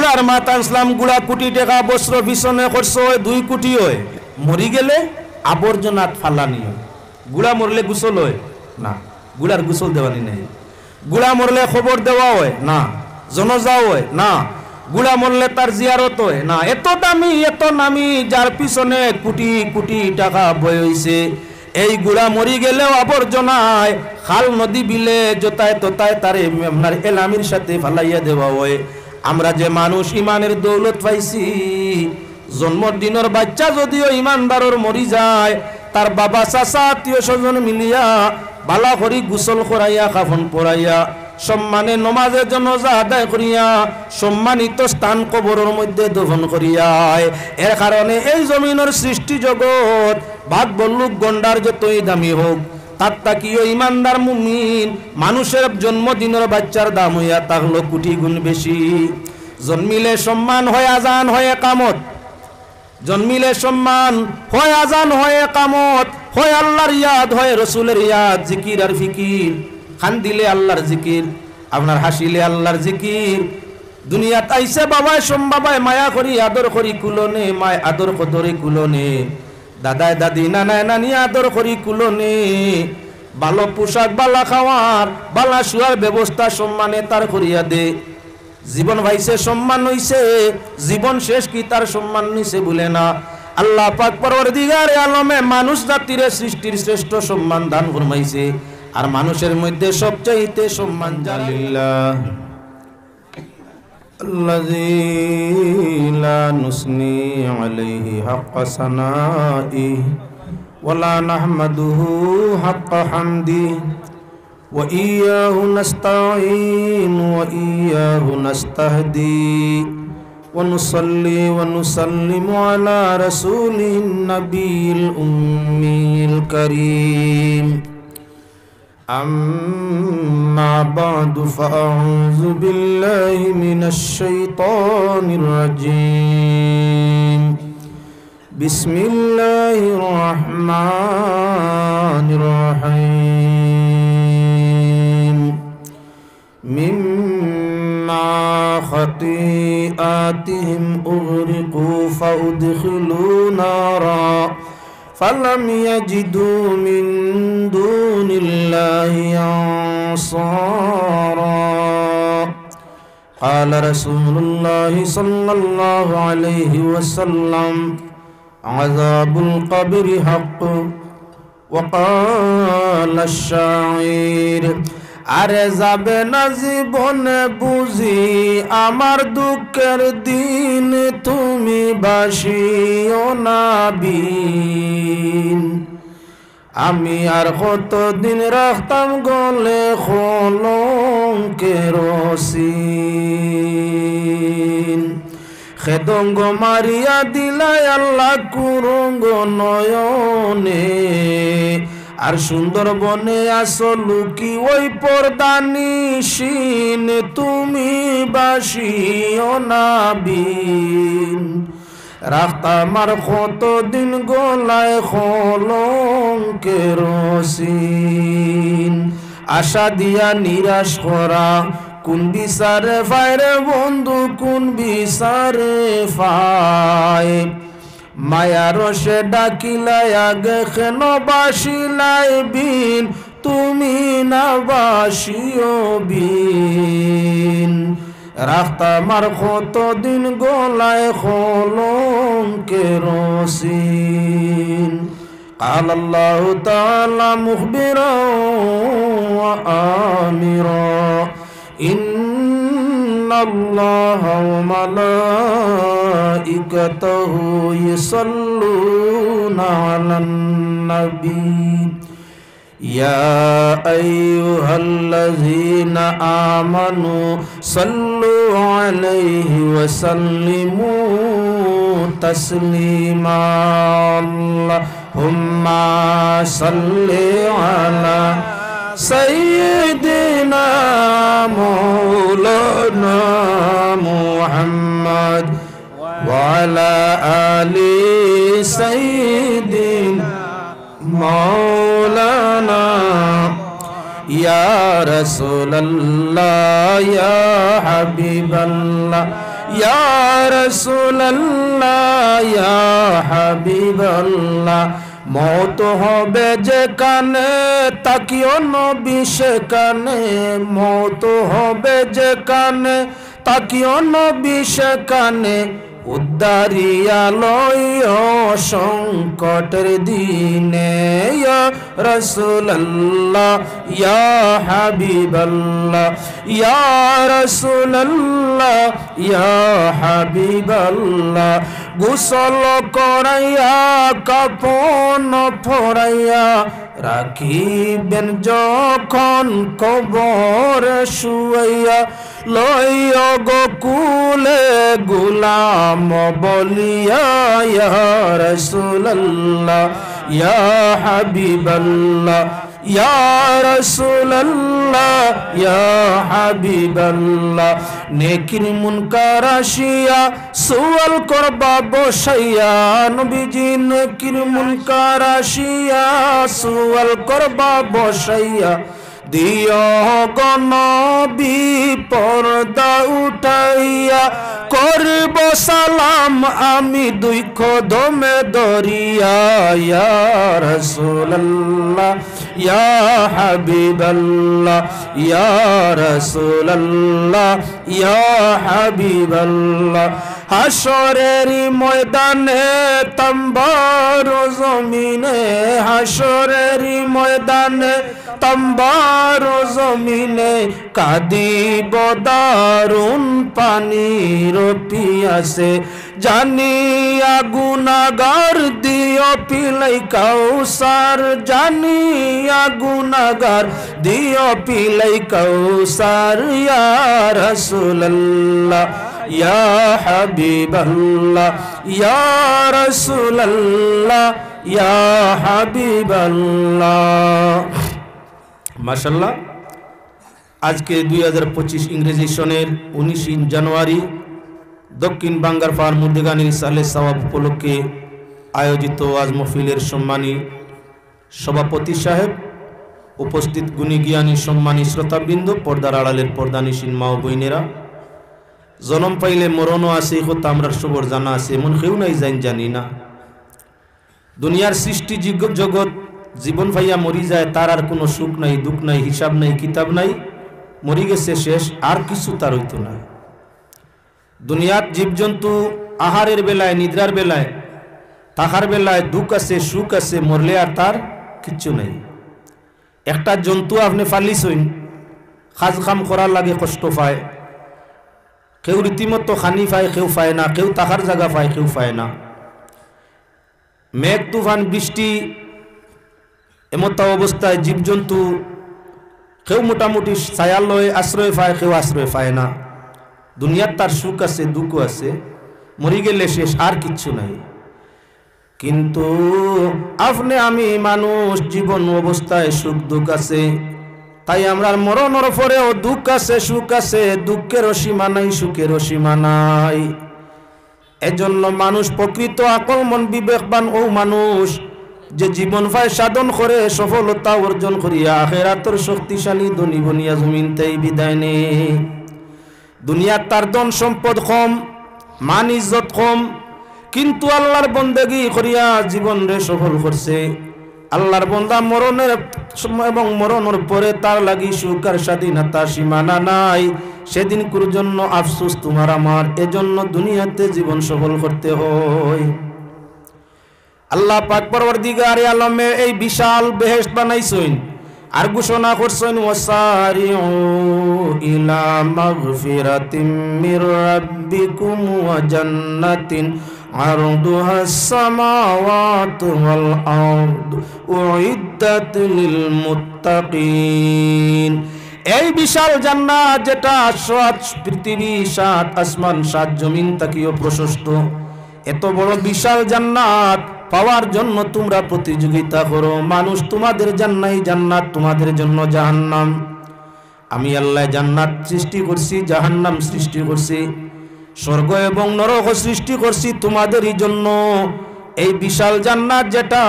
গুড়ার মাথা ইসলাম গুড়া কোটি টাকা বস্ত্র পিছনে খরচ হয় 2 কোটি হয় মরি গেলে আবর্জনাত ফালানি হয় গুড়া মরলে গোসল হয় না গুড়ার গোসল দেওয়ানি নেই গুড়া মরলে খবর দেওয়া হয় না জনজাও হয় না গুড়া মরলে তার জিয়ারত হয় না এত দামি এত নামি যার পিছনে কোটি কোটি টাকা বয় হইছে এই গুড়া মরি গেলেও আবর্জনায় খাল নদী বিলে জোতায় তোতায় তারে আপনার এলামির সাথে ফালাইয়া দেওয়া হয় আমরা যে মানুষ ইমানের দৌলত পাইছি জন্মদিনের বাচ্চা যদিও ইমানদারর মরি যায় তার বাবা চাচা আত্মীয় স্বজন মিলিয়া বালা করি গোসল করাইয়া কাফন পরাইয়া সম্মানে নমাজের জানাজা আদায় করিয়া সম্মানিত স্থান কবরের মধ্যে দফন করিয়া এর কারণে এই জমিনের সৃষ্টি জগৎ ভাগ বল্লুক গন্ডার যতই দামি হোক তার তাকিও ইমানদার মুমিন মানুষের জন্মদিনের বাচ্চার দাম হইয়া থাকলো কোটি গুণ বেশি জন্মিলে সম্মান হয় আজান হয় একামত জন্মিলে সম্মান হয় আজান হয় একামত হয় আল্লাহর ইয়াদ হয় রসুলের ইয়াদ জিকির আর ফিকির খান দিলে আল্লাহর জিকির আপনার হাসিলে আল্লাহর জিকির দুনিয়াত আইসে বাবায় বাবায় মায়া করি আদর করি কুলনে মায় আদর কদরে কুলনে দাদায় দাদি নানায় নানি আদর করি কুলনে ভালো পোশাক বালা খাওয়ার বালা শুয়ার ব্যবস্থা সম্মানে তার করিয়া দে জীবন ভাইছে সম্মান হইছে জীবন শেষ কি তার সম্মান নিছে বলে না আল্লাহ পাক পরওয়ারদিগারে আলমে মানুষ জাতির সৃষ্টির শ্রেষ্ঠ সম্মান দান ফরমাইছে আর মানুষের মধ্যে সবচাইতে সম্মান জালিল্লাহ আল্লাযী লা নুসনি আলাইহি হাক্কা সানাই ওয়ালা নাহমাদুহু হাক্কা হামদি ওয়া ইয়্যাহু নাস্তাঈন ওয়া ইয়্যাহু নাস্তাহদি ওয়া নুসাল্লি ওয়া নুসাল্লিমু আলা রাসূলিন নাবিয়িল উম্মিল কারীম أما بعد فأعوذ بالله من الشيطان الرجيم بسم الله الرحمن الرحيم مما خطيئاتهم أغرقوا فأدخلوا نارا فلم يجدوا من دون الله أنصارا قال رسول الله صلى الله عليه وسلم عذاب القبر حق وقال الشاعر আরে যাবে না জীবনে বুঝি আমার দুঃখের দিন তুমি বাসিও না বিন আমি আর কতদিন রাখতাম গলে কলঙ্কের রসিন খেদঙ্গ মারিয়া দিলাই আল্লাহ কুরঙ্গ নয়নে আর সুন্দরবনে আসো লুকি ওই পর্দানিশীন তুমি বাসিও না বিন রাখতাম আর কতদিন গলায় কলঙ্কের রসিন আশা দিয়া নিরাশ করা কোন বিচারে ফায়রে বন্ধু কোন বিচারে ফায় মায়া রসে ডাকিলাই আগে কেন বাসিলাই বিন তুমি না বাসিও বিন রাখতাম আর কতদিন গলায় কলঙ্কের রসিন قال الله تعالى مخبرا وآمرا إن الله وملائكته يصلون على النبي يا أيها الذين آمنوا صلوا عليه وسلموا تسليما اللهم صل على سيدنا مولانا محمد وعلى آل سيدنا مولانا يا رسول الله يا حبيب الله ইয়া রাসূলুল্লাহ ইয়া হাবিবাল্লাহ মওত হবে যেখানে তাকিও নবী সেখানে মওত হবে যেখানে তাকিও নবী সেখানে উদ্ধারিয়া লইও সংকটের দিনে ইয়া রাসূলুল্লাহ ইয়া হাবিবাল্লাহ ইয়া রাসূলুল্লাহ ইয়া হাবিবাল্লাহ গোসল করাইয়া কাফন পরাইয়া রাখিবেন যখন কবরে শুয়াইয়া লইয়া গোকুলে গুলাম বলিয়া ইয়া রাসূলুল্লাহ ইয়া হাবিবাল্লাহ ইয়া রাসূলুল্লাহ ইয়া হাবিবাল্লাহ নেকির মুনকার আসিয়া সুয়াল করবা বসাইয়া নবীজি নেকির মুনকার আসিয়া সুয়াল করবা বসাইয়া দিও গো নবী পর্দা উঠাইয়া করব সালাম আমি দুই কদমে দরিয়া ইয়া রাসূলুল্লাহ ইয়া হাবিবাল্লাহ ইয়া রাসূলুল্লাহ ইয়া হাবিবাল্লাহ হাসরের ময়দানে তাম্বার জমিনে হাসরের ময়দানে তাম্বার জমিনে কাঁদিব দারুণ পানির পিয়াসে জানিয়া গুনাহগার দিও পিলাই কাউসার জানিয়া গুনাহগার দিও পিলাই কাউসার ইয়া রাসূলুল্লাহ ইয়া হাবিবাল্লাহ ইয়া রাসূলুল্লাহ ইয়া হাবিবাল্লাহ। মাশাআল্লাহ, আজকে 2025 ইংরেজি সনের 19 জানুয়ারি দক্ষিণ বাঙ্গার পাহাড় মুদ্দিগানির সালে সওয়াব উপলক্ষে আয়োজিত আজ মাহফিলের সম্মানী সভাপতি সাহেব, উপস্থিত গুণী জ্ঞানী সম্মানী শ্রোতাবৃন্দ, পর্দার আড়ালের পর্দানিসীন মা ও বোনেরা, জনম পাইলে মরণও আছে কথা আমরা সবর জানা আছে, এমন কেউ নাই জানি না। দুনিয়ার সৃষ্টি জগৎ জীবন ভাইয়া মরি যায়, তার আর কোনো সুখ নাই, দুঃখ নাই, হিসাব নাই, কিতাব নাই, মরি গেছে শেষ, আর কিছু তার হইতো না। দুনিয়ার জীবজন্তু আহারের বেলায়, নিদ্রার বেলায়, থাকার বেলায় দুঃখ আছে, সুখ আছে, মরলে আর তার কিচ্ছু নাই। একটা জন্তু আপনি ফালিছইন, কাজ কাম করার লাগে কষ্ট পায়, কেউ রীতিমতো খানি পায়, কেউ পায় না, কেউ থাকার জায়গা পায়, কেউ পায় না। মেঘ তুফান বৃষ্টি এমত অবস্থায় জীবজন্তু কেউ মোটামুটি ছায়ালয় আশ্রয় পায়, কেউ আশ্রয় পায় না। দুনিয়ার তার সুখ আছে, দুঃখ আছে, মরি গেলে শেষ, আর কিচ্ছু নাই। কিন্তু আপনি আমি মানুষ, জীবন অবস্থায় সুখ দুঃখ আছে, তাই আমরা মরণের পরেও দুঃখ আছে, সুখ আছে, দুঃখের সীমা নাই, সুখের সীমা নাই। এজন্য মানুষ প্রকৃত আকল মন বিবেকবান ও মানুষ যে জীবন পায় সাধন করে সফলতা অর্জন করিয়া আখিরাতের শক্তিশালী ধনী বনিয়া জমিনতেই বিদায় নে। দুনিয়ার তার ধন সম্পদ কম, মান ইজ্জত কম, কিন্তু আল্লাহর বন্দেগী করিয়া জীবন রে সফল করছে। আল্লাহর বন্দা মরণের এবং মরণের পরে তার লাগি সুখ আর স্বাধীনতা সীমানা নাই। সেদিন কোর জন্য আফসোস তোমার আমার, এজন্য দুনিয়াতে জীবন সফল করতে হয়। আল্লাহ পাক পরওয়ারদিগার আলমে এই বিশাল বেহেশত বানাইছেন আর ঘোষণা করছেন, ওয়াসারিউ ইলা মাগফিরাতিম মির রাব্বিকুম ওয়া জান্নাতিন আরদুহাস সামাওয়াতু ওয়াল আরদু উইদ্দাত লিল মুত্তাকিন। এই বিশাল জান্নাত যেটা 7 পৃথিবী 7 আসমান 7 জমিন তাকিও প্রশস্ত, এত বড় বিশাল জান্নাত পাওয়ার জন্য তোমরা প্রতিযোগিতা করো। মানুষ তোমাদের জান্নাই জান্নাত, তোমাদের জন্য জাহান্নাম। আমি আল্লাহ জান্নাত সৃষ্টি করছি, জাহান্নাম সৃষ্টি করছি, স্বর্গ এবং নরক সৃষ্টি করছি তোমাদেরই জন্য। এই বিশাল জান্নাত যেটা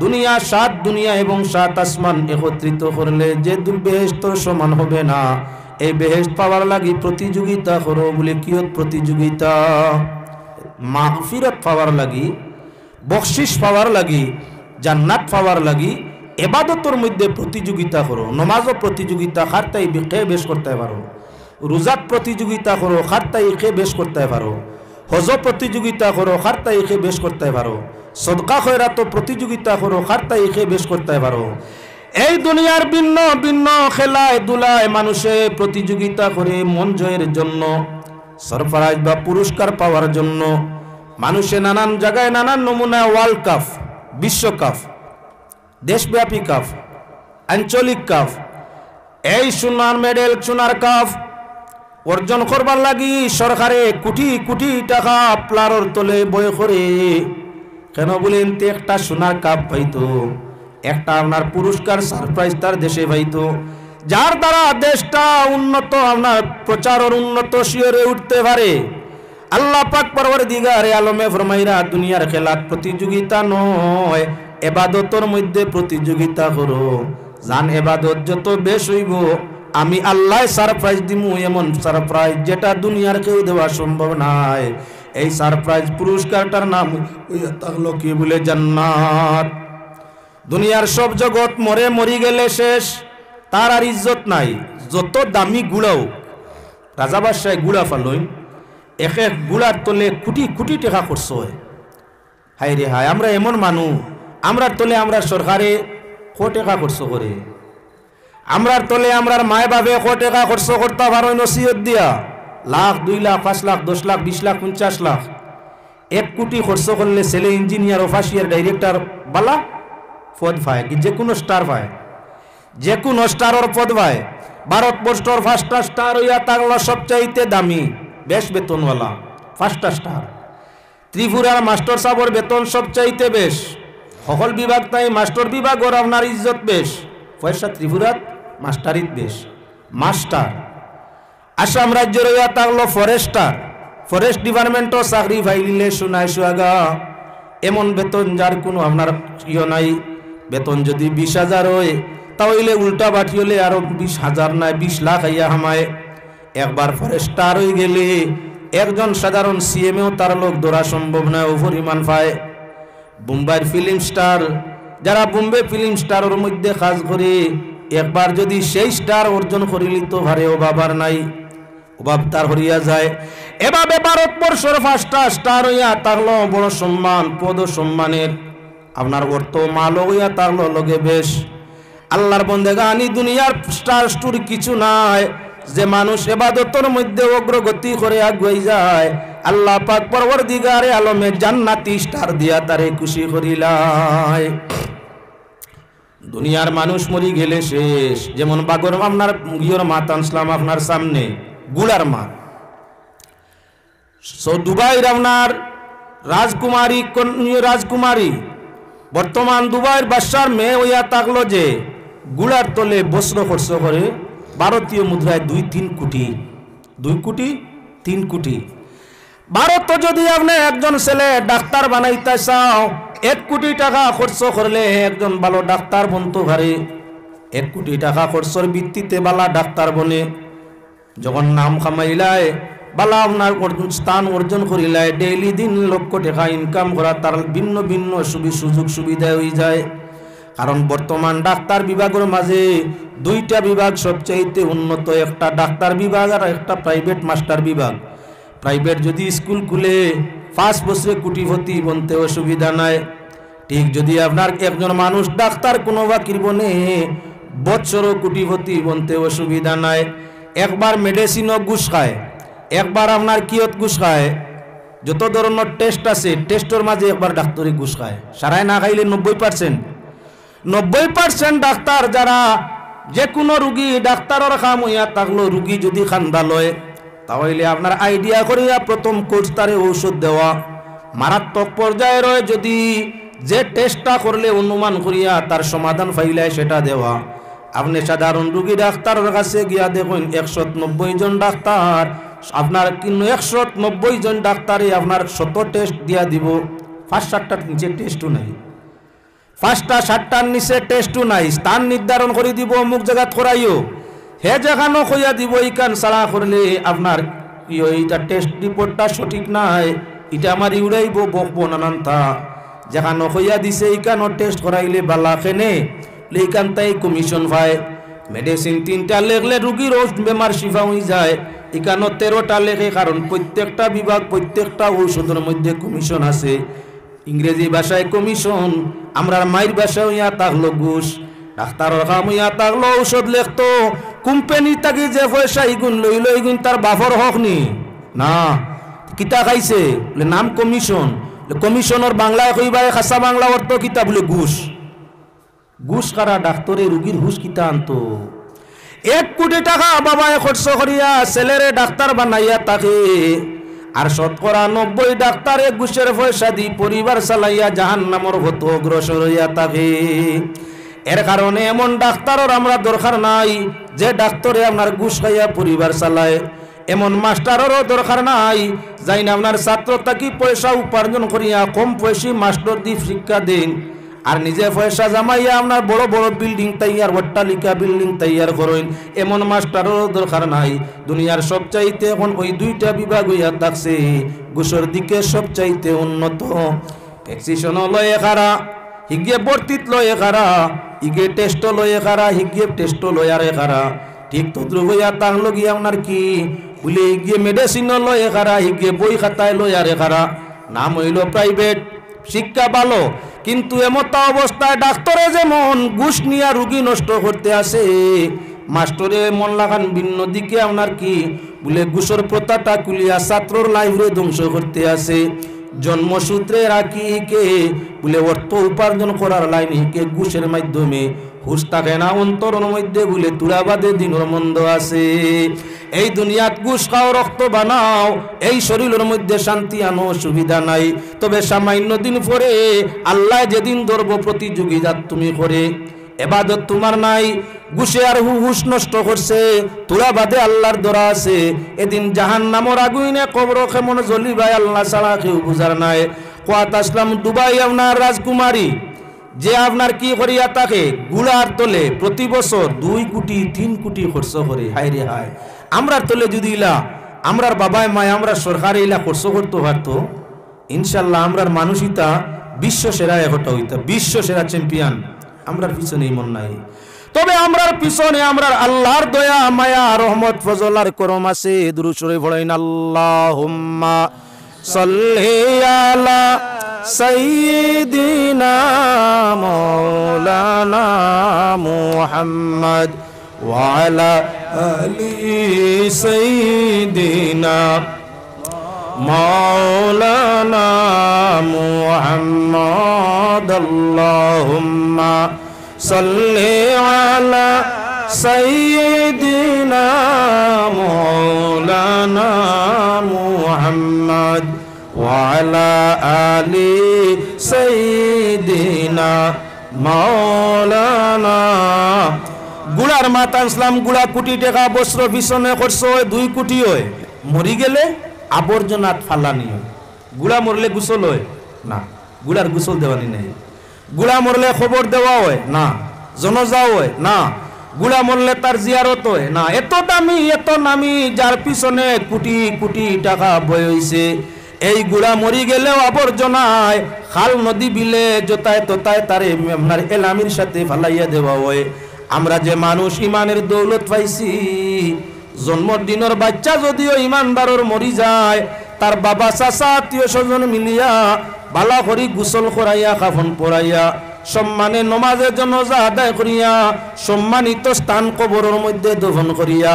দুনিয়া 7 দুনিয়া এবং 7 আসমান একত্রিত করলে যে বেহেশত সমান হবে না, এই বেহেশত পাওয়ার লাগি প্রতিযোগিতা করো বলে কিয়ত প্রতিযোগিতা মাগফিরাত পাওয়ার লাগি বকশিশ পাওয়ার লাগি জান্নাত পাওয়ার লাগি ইবাদতের মধ্যে প্রতিযোগিতা করো নামাজও প্রতিযোগিতা খারতাই কে বেশ করতে পারো রোজাত প্রতিযোগিতা করো খারতাই কে বেশ করতে পারো হজ প্রতিযোগিতা করো খারতাই কে বেশ করতে পারো সদকা খয়রাত প্রতিযোগিতা করো খারতাই কে বেশ করতে পারো এই দুনিয়ার ভিন্ন ভিন্ন খেলায় দুলায় মানুষে প্রতিযোগিতা করে মন জয়ের জন্য সরফরাজ বা পুরস্কার পাওয়ার জন্য মানুষে নানান জায়গায় নানান নমুনা ওয়ার্ল্ড কাপ বিশ্বকাপ দেশব্যাপী কাপ আঞ্চলিক কাপ এই সোনার মেডেল সোনার কাপ অর্জন করবার লাগি সরকারে কোটি কোটি টাকা প্লারর তলে বয় করে কেন বলেন তে একটা সোনার কাপ পাইতো একটা আপনার পুরস্কার সারপ্রাইজ তার দেশে পাইতো যার দ্বারা দেশটা উন্নত আপনার প্রচারের উন্নত শিয়রে উঠতে পারে আল্লাহ পাক পরওয়ারদিগারে আলমে ফরমাইরা দুনিয়ার খেলার প্রতিযোগিতা নয় ইবাদতের মধ্যে প্রতিযোগিতা করো জান ইবাদত যত বেশ হইব আমি আল্লাহ সারপ্রাইজ দিমু এমন সারপ্রাইজ যেটা দুনিয়ার কেউ দেওয়া সম্ভব নাই এই সারপ্রাইজ পুরস্কারটার নাম হইয়া থাকলো কি বলে জান্নাত দুনিয়ার সব জগৎ মরে মরি গেলে শেষ তার আর ইজ্জত নাই যত দামি গুড়াও রাজা বাদশাহ গুড়া ফালইন এক এক গুড়ার তলে কোটি কোটি টাকা খরচ হয় হাই রে হাই আমরা এমন মানুষ আমরার তলে আমরা সরকারে কো টাকা খরচ করে আমরার তলে আমরার মায় বাবে কো টাকা খরচ করতে পারো নসিহত দিয়া লাখ 2 লাখ 5 লাখ 10 লাখ 20 লাখ 50 লাখ 1 কোটি খরচ করলে ছেলে ইঞ্জিনিয়ার অফিসার ডাইরেক্টর বালা পদ পায় কি যে কোনো স্টার পায় যে কোনো স্টারের পদ পায় ভারতবর্ষের 5টা স্টার হইয়া থাকলো সবচাইতে দামি বেশ বেতনওয়ালা 5টা স্টার ত্রিপুরার মাস্টার সাহেবের বেতন সবচাইতে বেশ সকল বিভাগ তাই মাস্টার বিভাগের আপনার ইজ্জত বেশ পয়সা ত্রিপুরাত মাস্টারিত বেশ মাস্টার আসাম রাজ্যের হইয়া থাকলো ফরেস্টার ফরেস্ট ডিপার্টমেন্টও চাকরি ফাইলিলে শোনায় সুয়াগা এমন বেতন যার কোনো আপনার ইয়ে নাই বেতন যদি 20,000 হয় তাহলে উল্টা বাটি হলে আরো 20,000 নাই 20 লাখ আইয়া হামায় একবার ফরেস্টার হয়ে গেলে একজন সাধারণ সিএমও তার লোক ধরা সম্ভব নয় ও পরিমাণ পায় বোম্বাইয়ের ফিল্ম স্টার যারা বোম্বে ফিল্ম স্টারের মধ্যে কাজ করে একবার যদি সেই স্টার অর্জন করিলি তো ভারে অভাবার নাই অভাব তার হরিয়া যায় এভাবে ভারতবর্ষের 5টা স্টার হইয়া থাকলো বড় সম্মান পদ সম্মানের আপনার অর্থ মাল হইয়া থাকলো লগে বেশ আল্লাহর বন্দেগানি দুনিয়ার স্টার স্টোর কিছু নাই যে মানুষ ইবাদতের মধ্যে অগ্রগতি করে আগুই যায় আল্লাহ পাক পরওয়ারদিগারে আলমে জান্নাতি স্টার দিয়া তারে খুশি করিলাই দুনিয়ার মানুষ মরি গেলে শেষ যেমন বাগর আপনার ইয়র মা তানসলাম আপনার সামনে গুলার মা দুবাইয়ের আপনার রাজকুমারী বর্তমান দুবাইয়ের বাদশার মেয়ে হইয়া থাকলো যে গুলার তলে বস্ত্র খরচ করে ভারতীয় মুদ্রায় 2-3 কোটি 2 কোটি 3 কোটি ভারত যদি আপনি একজন ছেলে ডাক্তার বানাইতে চাও 1 কোটি টাকা খরচ করলে একজন ভালো ডাক্তার বনতে পারে 1 কোটি টাকা খরচের ভিত্তিতে বালা ডাক্তার বনে যখন নাম কামাইলায় বালা আপনার স্থান অর্জন করিলায় ডেইলি 3 লক্ষ টাকা ইনকাম করা তার ভিন্ন ভিন্ন সুযোগ সুবিধা হয়ে যায় কারণ বর্তমান ডাক্তার বিভাগের মাঝে 2টা বিভাগ সবচেয়ে উন্নত একটা ডাক্তার বিভাগ আর একটা প্রাইভেট মাস্টার বিভাগ প্রাইভেট যদি স্কুল খুলে 5 বছরে কোটিপতি বনতে অসুবিধা নাই ঠিক যদি আপনার একজন মানুষ ডাক্তার কোনো বাকির বনে বছরও কোটিপতি বনতে অসুবিধা নাই একবার মেডিসিনও ঘুষ খায় একবার আপনার কিয়ত ঘুষ খায় যত ধরনের টেস্ট আছে টেস্টের মাঝে একবার ডাক্তারি ঘুষ খায় সারায় না খাইলে 90% ডাক্তার যারা যে কোনো রুগী ডাক্তারের কাম হইয়া থাকলো রুগী যদি খান্দা লয় তাহলে আপনার আইডিয়া করিয়া প্রথম কোর্স তারে ঔষধ দেওয়া মারাত্মক পর্যায়ে রয় যদি যে টেস্টটা করলে অনুমান করিয়া তার সমাধান পাইলায় সেটা দেওয়া আপনি সাধারণ রুগী ডাক্তারের কাছে গিয়া দেখুন 190 জন ডাক্তার আপনার কিন্তু 190 জন ডাক্তারে আপনার 100 টেস্ট দিয়া দিব 5-7টার নিচে টেস্টও নাই 5টা 7টার নিচে টেস্টও নাই স্থান নির্ধারণ করে দিব অমুক জায়গা করাইও হে যেখানো কইয়া দিব ইকান সারা করলে আপনার এইটা টেস্ট রিপোর্টটা সঠিক নাই, এটা আমার ইউরাইব বকবো নানান্তা যেখানো কইয়া দিছে ইকানো টেস্ট করাইলে বালা খেনে ইকান তাই কমিশন পায়। মেডিসিন 3টা লেখলে রুগীর বেমার শিফা হয়ে যায়, এখানে 13টা লেখে, কারণ প্রত্যেকটা বিভাগ প্রত্যেকটা ঔষধের মধ্যে কমিশন আছে। ইংরেজি ভাষায় কমিশন, আমরা মায়ের ভাষায় ইয়া তাকলো ঘুষ। ডাক্তারের কাম ইয়া তাকলো ঔষধ লেখতো, কোম্পানি তাকে যে পয়সা ইগুন লইল ইগুন তার বাফর হক নি না, কিতা খাইছে বলে নাম কমিশন। কমিশনের বাংলায় কইবাই খাসা বাংলা অর্থ কিতা বলে ঘুষ। ঘুষ কারা ডাক্তারে রুগীর ঘুষ কিতা আনতো। 1 কোটি টাকা বাবায় খরচ করিয়া ছেলেরে ডাক্তার বানাইয়া তাকে, আর 90% ডাক্তারে ঘুষের পয়সা দি পরিবার চালাইয়া জাহান্নামের হতো অগ্রসর হইয়া থাকে। এর কারণে এমন ডাক্তারের আমরা দরকার নাই যে ডাক্তারে আপনার ঘুষ খাইয়া পরিবার চালায়। এমন মাস্টারেরও দরকার নাই যাই না আপনার ছাত্র তাকে পয়সা উপার্জন করিয়া কম পয়সা মাস্টার দি শিক্ষা দিন, আর নিজে পয়সা জমাইয়া আপনার বড় বড় বিল্ডিং তৈয়ার অট্টালিকা বিল্ডিং তৈয়ার করেন। এমন মাস্টারেরও দরকার নাই। দুনিয়ার সবচাইতে এখন ওই 2টা বিভাগ হইয়া থাকছে, ঘুষের দিকে সবচাইতে উন্নত। ট্যাক্সেশন লয়ে খারা, হিগে বর্তিত লয়ে খারা, ইগে টেস্ট লয়ে খারা, হিগে টেস্ট লয়ারে খারা। ঠিক তদ্রুপ হইয়া তাহলো গিয়ে আপনার কি বলে হিগে মেডিসিন লয়ে খারা, হিগে বই খাতায় লয়ারে খারা। নাম হইল প্রাইভেট, শিক্ষা ভালো, কিন্তু এমতা অবস্থায় ডাক্তারে যেমন ঘুষ নিয়া রুগী নষ্ট করতে আসে, মাস্টরে মন লাগান ভিন্ন দিকে আপনার কি বলে ঘুষের প্রথাটা কুলিয়া ছাত্রর লাইফে ধ্বংস করতে আসে। জন্মসূত্রে রাখি কে বলে অর্থ উপার্জন করার লাইনে কে ঘুষের মাধ্যমে হুশ থাকে না অন্তরের মধ্যে বলে তুলাবাদে দিনের মন্দ আছে। এই দুনিয়াত ঘুষ খাও রক্ত বানাও, এই শরীরের মধ্যে শান্তি আনো সুবিধা নাই। তবে সামান্য দিন পরে আল্লাহ যেদিন ধরব প্রতিযোগিতা তুমি করে, এবাদত তোমার নাই, ঘুষে আর হুশ নষ্ট করছে, তোরা বাদে আল্লাহর দরা আছে। এদিন জাহান্নামের আগুনে কবর কেমন জ্বলিবাই আল্লাহ ছাড়া কেউ বুঝার নাই। কোয়াত আসলাম দুবাই আপনার রাজকুমারী যে আপনার কি করিয়া তাকে গুড়ার তলে প্রতি বছর 2 কোটি 3 কোটি খরচ করে। হায় রে হায়, আমরার তলে যদি ইলা আমরার বাবায় মায় আমরা সরকারে ইলা খরচ করতে পারতো, ইনশাল্লাহ আমরার মানুষিতা বিশ্ব সেরা একটা হইতা, বিশ্ব সেরা চ্যাম্পিয়ন। আমরার পিছনে মন নাই, তবে আমরার পিছনে আমরার আল্লাহর দয়া মায়া রহমত ফজল আর করম আছে। দুরূদ শরীফ পড়েন, আল্লাহুম্মা সাল্লি আলা সাইয়্যিদিনা মাওলানা মুহাম্মদ ওয়া আলা আলি সাইয়্যিদিনা মাওলানা মুহাম্মদ। আল্লাহুম্মা সাল্লি আলা সাইয়্যিদিনা মাওলানা মুহাম্মদ ওয়া আলা আলি সাইয়্যিদিনা মাওলানা। গুলার মাতা ইসলাম গুলা কোটি টাকা বস্ত্র পিছনে করছো 2 কোটি হয়, মরি গেলে আবর্জনাত ফালানি হয়। গুলা মরলে গোসল হয় না, গুলার গোসল দেওয়ানি নেই। গুলা মরলে খবর দেওয়া হয় না, জনজাও হয় না, গুলা মরলে তার জিয়ারত হয় না। এত দামি এত নামি যার পিছনে কোটি কোটি টাকা বয় হইছে, এই গুলা মরি গেলেও আবর্জনায় খাল নদী বিলে যতায় ততায় তারে আপনার এলামির সাথে ফালাইয়া দেওয়া হয়। আমরা যে মানুষ ইমানের দৌলত পাইছি, জন্মদিনের বাচ্চা যদিও ইমানদারর মরি যায়, তার বাবা চাচা আত্মীয় স্বজন মিলিয়া বালা করি গোসল করাইয়া কাফন পরাইয়া সম্মানে নমাজের জানাজা আদায় করিয়া সম্মানিত স্থান কবরের মধ্যে দফন করিয়া।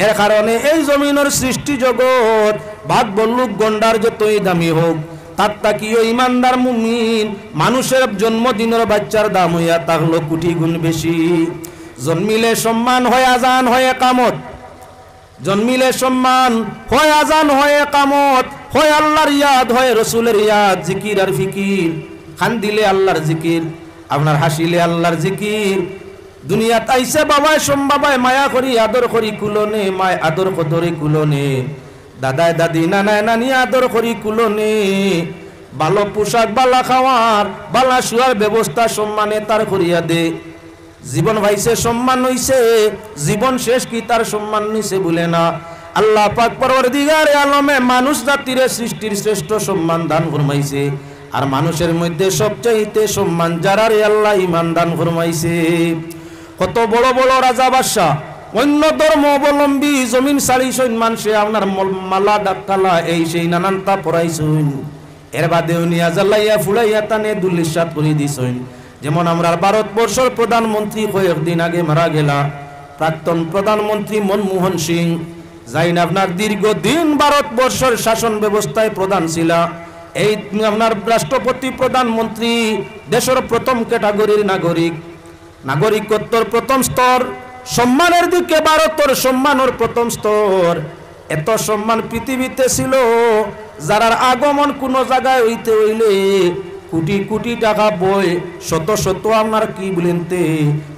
এর কারণে এই জমিনের সৃষ্টি জগৎ ভাগ বল্লুক গন্ডার যতই দামি হোক, তার তাকিও ইমানদার মুমিন মানুষের জন্মদিনের বাচ্চার দাম হইয়া থাকলো কোটি গুণ বেশি। জন্মিলে সম্মান হয় আজান হয় একামত, জন্মিলে সম্মান হয় আজান হয় একামত, হয় আল্লাহর ইয়াদ হয় রসুলের ইয়াদ, জিকির আর ফিকির। খান দিলে আল্লাহর জিকির, আপনার হাসিলে আল্লাহর জিকির। দুনিয়াত আইসে বাবায় সম্বাবায় মায়া করি আদর করি কুলনে, মায় আদর কদরে কুলনে, দাদায় দাদি নানায় নানি আদর করি কুলনে। ভালো পোশাক বালা খাওয়ার বালা শুয়ার ব্যবস্থা সম্মানে তার করিয়া দে। জীবন পাইছে সম্মান হইছে, জীবন শেষ কি তার সম্মান নিছে বলে না। আল্লাহ পাক পরওয়ারদিগারে আলমে মানুষ জাতির সৃষ্টির শ্রেষ্ঠ সম্মান দান ফরমাইছে। আর মানুষের মধ্যে সবচাইতে সম্মান যারারে আল্লাহ ঈমান দান ফরমাইছে। কত বড় বড় রাজা বাদশা অন্য ধর্ম অবলম্বী জমিন ছাড়িছইন, মানুষে আপনার মালা ডাক্তালা এই সেই নানানটা পড়াইছইন, এর বাদেও নিয়া জ্বালাইয়া ফুলাইয়া টানে দুলিশাত করে দিছইন। যেমন আমরা ভারতবর্ষের প্রধানমন্ত্রী কয়েকদিন আগে মারা গেলা প্রাক্তন প্রধানমন্ত্রী মনমোহন সিং, যাইন আপনার দীর্ঘদিন ভারতবর্ষের শাসন ব্যবস্থায় প্রধান ছিল। এই আপনার রাষ্ট্রপতি প্রধানমন্ত্রী দেশের প্রথম ক্যাটাগরির নাগরিক, নাগরিকত্বর প্রথম স্তর, সম্মানের দিকে ভারতের সম্মানের প্রথম স্তর। এত সম্মান পৃথিবীতে ছিল যারার আগমন কোন জায়গায় হইতে হইলে কোটি কোটি টাকা বই শত শত আপনার কি বলেনতে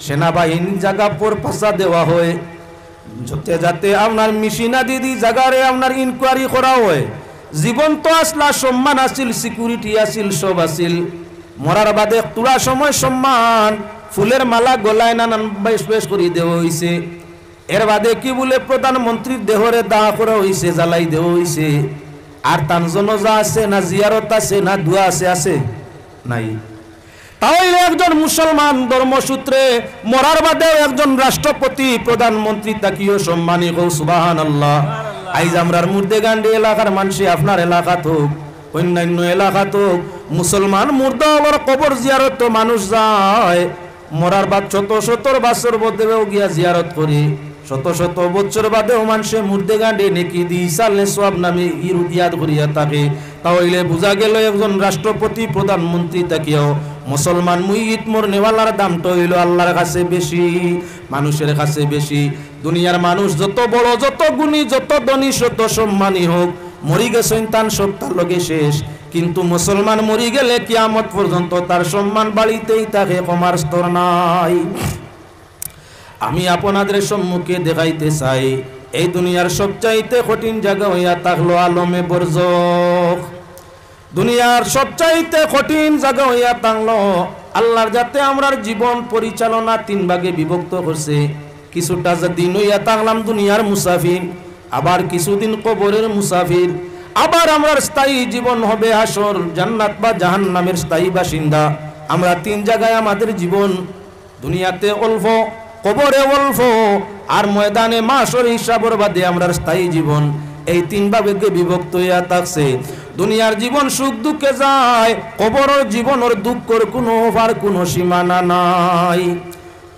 সেনাবাহিনীর জায়গা পর পাশা দেওয়া হয়, যাতে যাতে আপনার মিশিনা দিদি জায়গারে আপনার ইনকোয়ারি করা হয়। জীবন তো আসলা, সম্মান আসিল, সিকিউরিটি আসিল, সব আসিল। মরার বাদে তোলা সময় সম্মান ফুলের মালা গলায় নানান বেশ বেশ করে দেওয়া হইছে। এর বাদে কি বলে প্রধানমন্ত্রীর দেহরে দাহ করা হইছে, জ্বালাই দেওয়া হইছে। আর তার জন্য যা আছে না জিয়ারত আছে না দোয়া আছে, আছে নাই। তাহলে একজন মুসলমান ধর্মসূত্রে মরার বাদেও একজন রাষ্ট্রপতি প্রধানমন্ত্রী তাকিও সম্মানী হোক, সুবহানাল্লাহ। আইজ আমরার মুর্দেগান্ডি এলাকার মানুষ আপনার এলাকা হোক অন্যান্য এলাকা হোক মুসলমান মুর্দা হওয়ার কবর জিয়ারত মানুষ যায়। মরার বাদ শত শত বছর বাদেও গিয়া জিয়ারত করি, শত শত বছর বাদেও মানুষে মুর্দেগান্ডি নেকি দি সালে সব নামে ইয়াদ করিয়া থাকে। তাহলে বোঝা গেল একজন রাষ্ট্রপতি প্রধানমন্ত্রী তাকিও মুসলমান মুইত মোর নেওয়ালার দামটা হইল আল্লাহর কাছে বেশি, মানুষের কাছে বেশি। দুনিয়ার মানুষ যত বড়, যত গুণী, যত ধনী, যত সম্মানী হোক, মরি গেছেন তার সব তার লগে শেষ। কিন্তু মুসলমান মরি গেলে কিয়ামত পর্যন্ত তার সম্মান বাড়িতেই থাকে, কমার স্তর নাই। আমি আপনাদের সম্মুখে দেখাইতে চাই এই দুনিয়ার সবচাইতে কঠিন জায়গা হইয়া থাকলো আলমে বরজখ। দুনিয়ার সবচাইতে কঠিন জায়গা হইয়া থাকলো আল্লাহর যাতে আমরার জীবন পরিচালনা তিন ভাগে বিভক্ত করছে। কিছুটা দিন হইয়া থাকলাম দুনিয়ার মুসাফির, আবার কিছুদিন কবরের মুসাফির, আবার আমরার স্থায়ী জীবন হবে হাসর, জান্নাত বা জাহান্নামের স্থায়ী বাসিন্দা। আমরা তিন জায়গায় আমাদের জীবন, দুনিয়াতে অল্প, কবরে অল্প, আর ময়দানে মাসর হিসাবর বাদে আমরার স্থায়ী জীবন। এই তিন ভাগে বিভক্ত হইয়া থাকছে। দুনিয়ার জীবন সুখ দুঃখে যায়, কবরের জীবনের দুঃখের কোনো ওভার কোনো সীমানা নাই।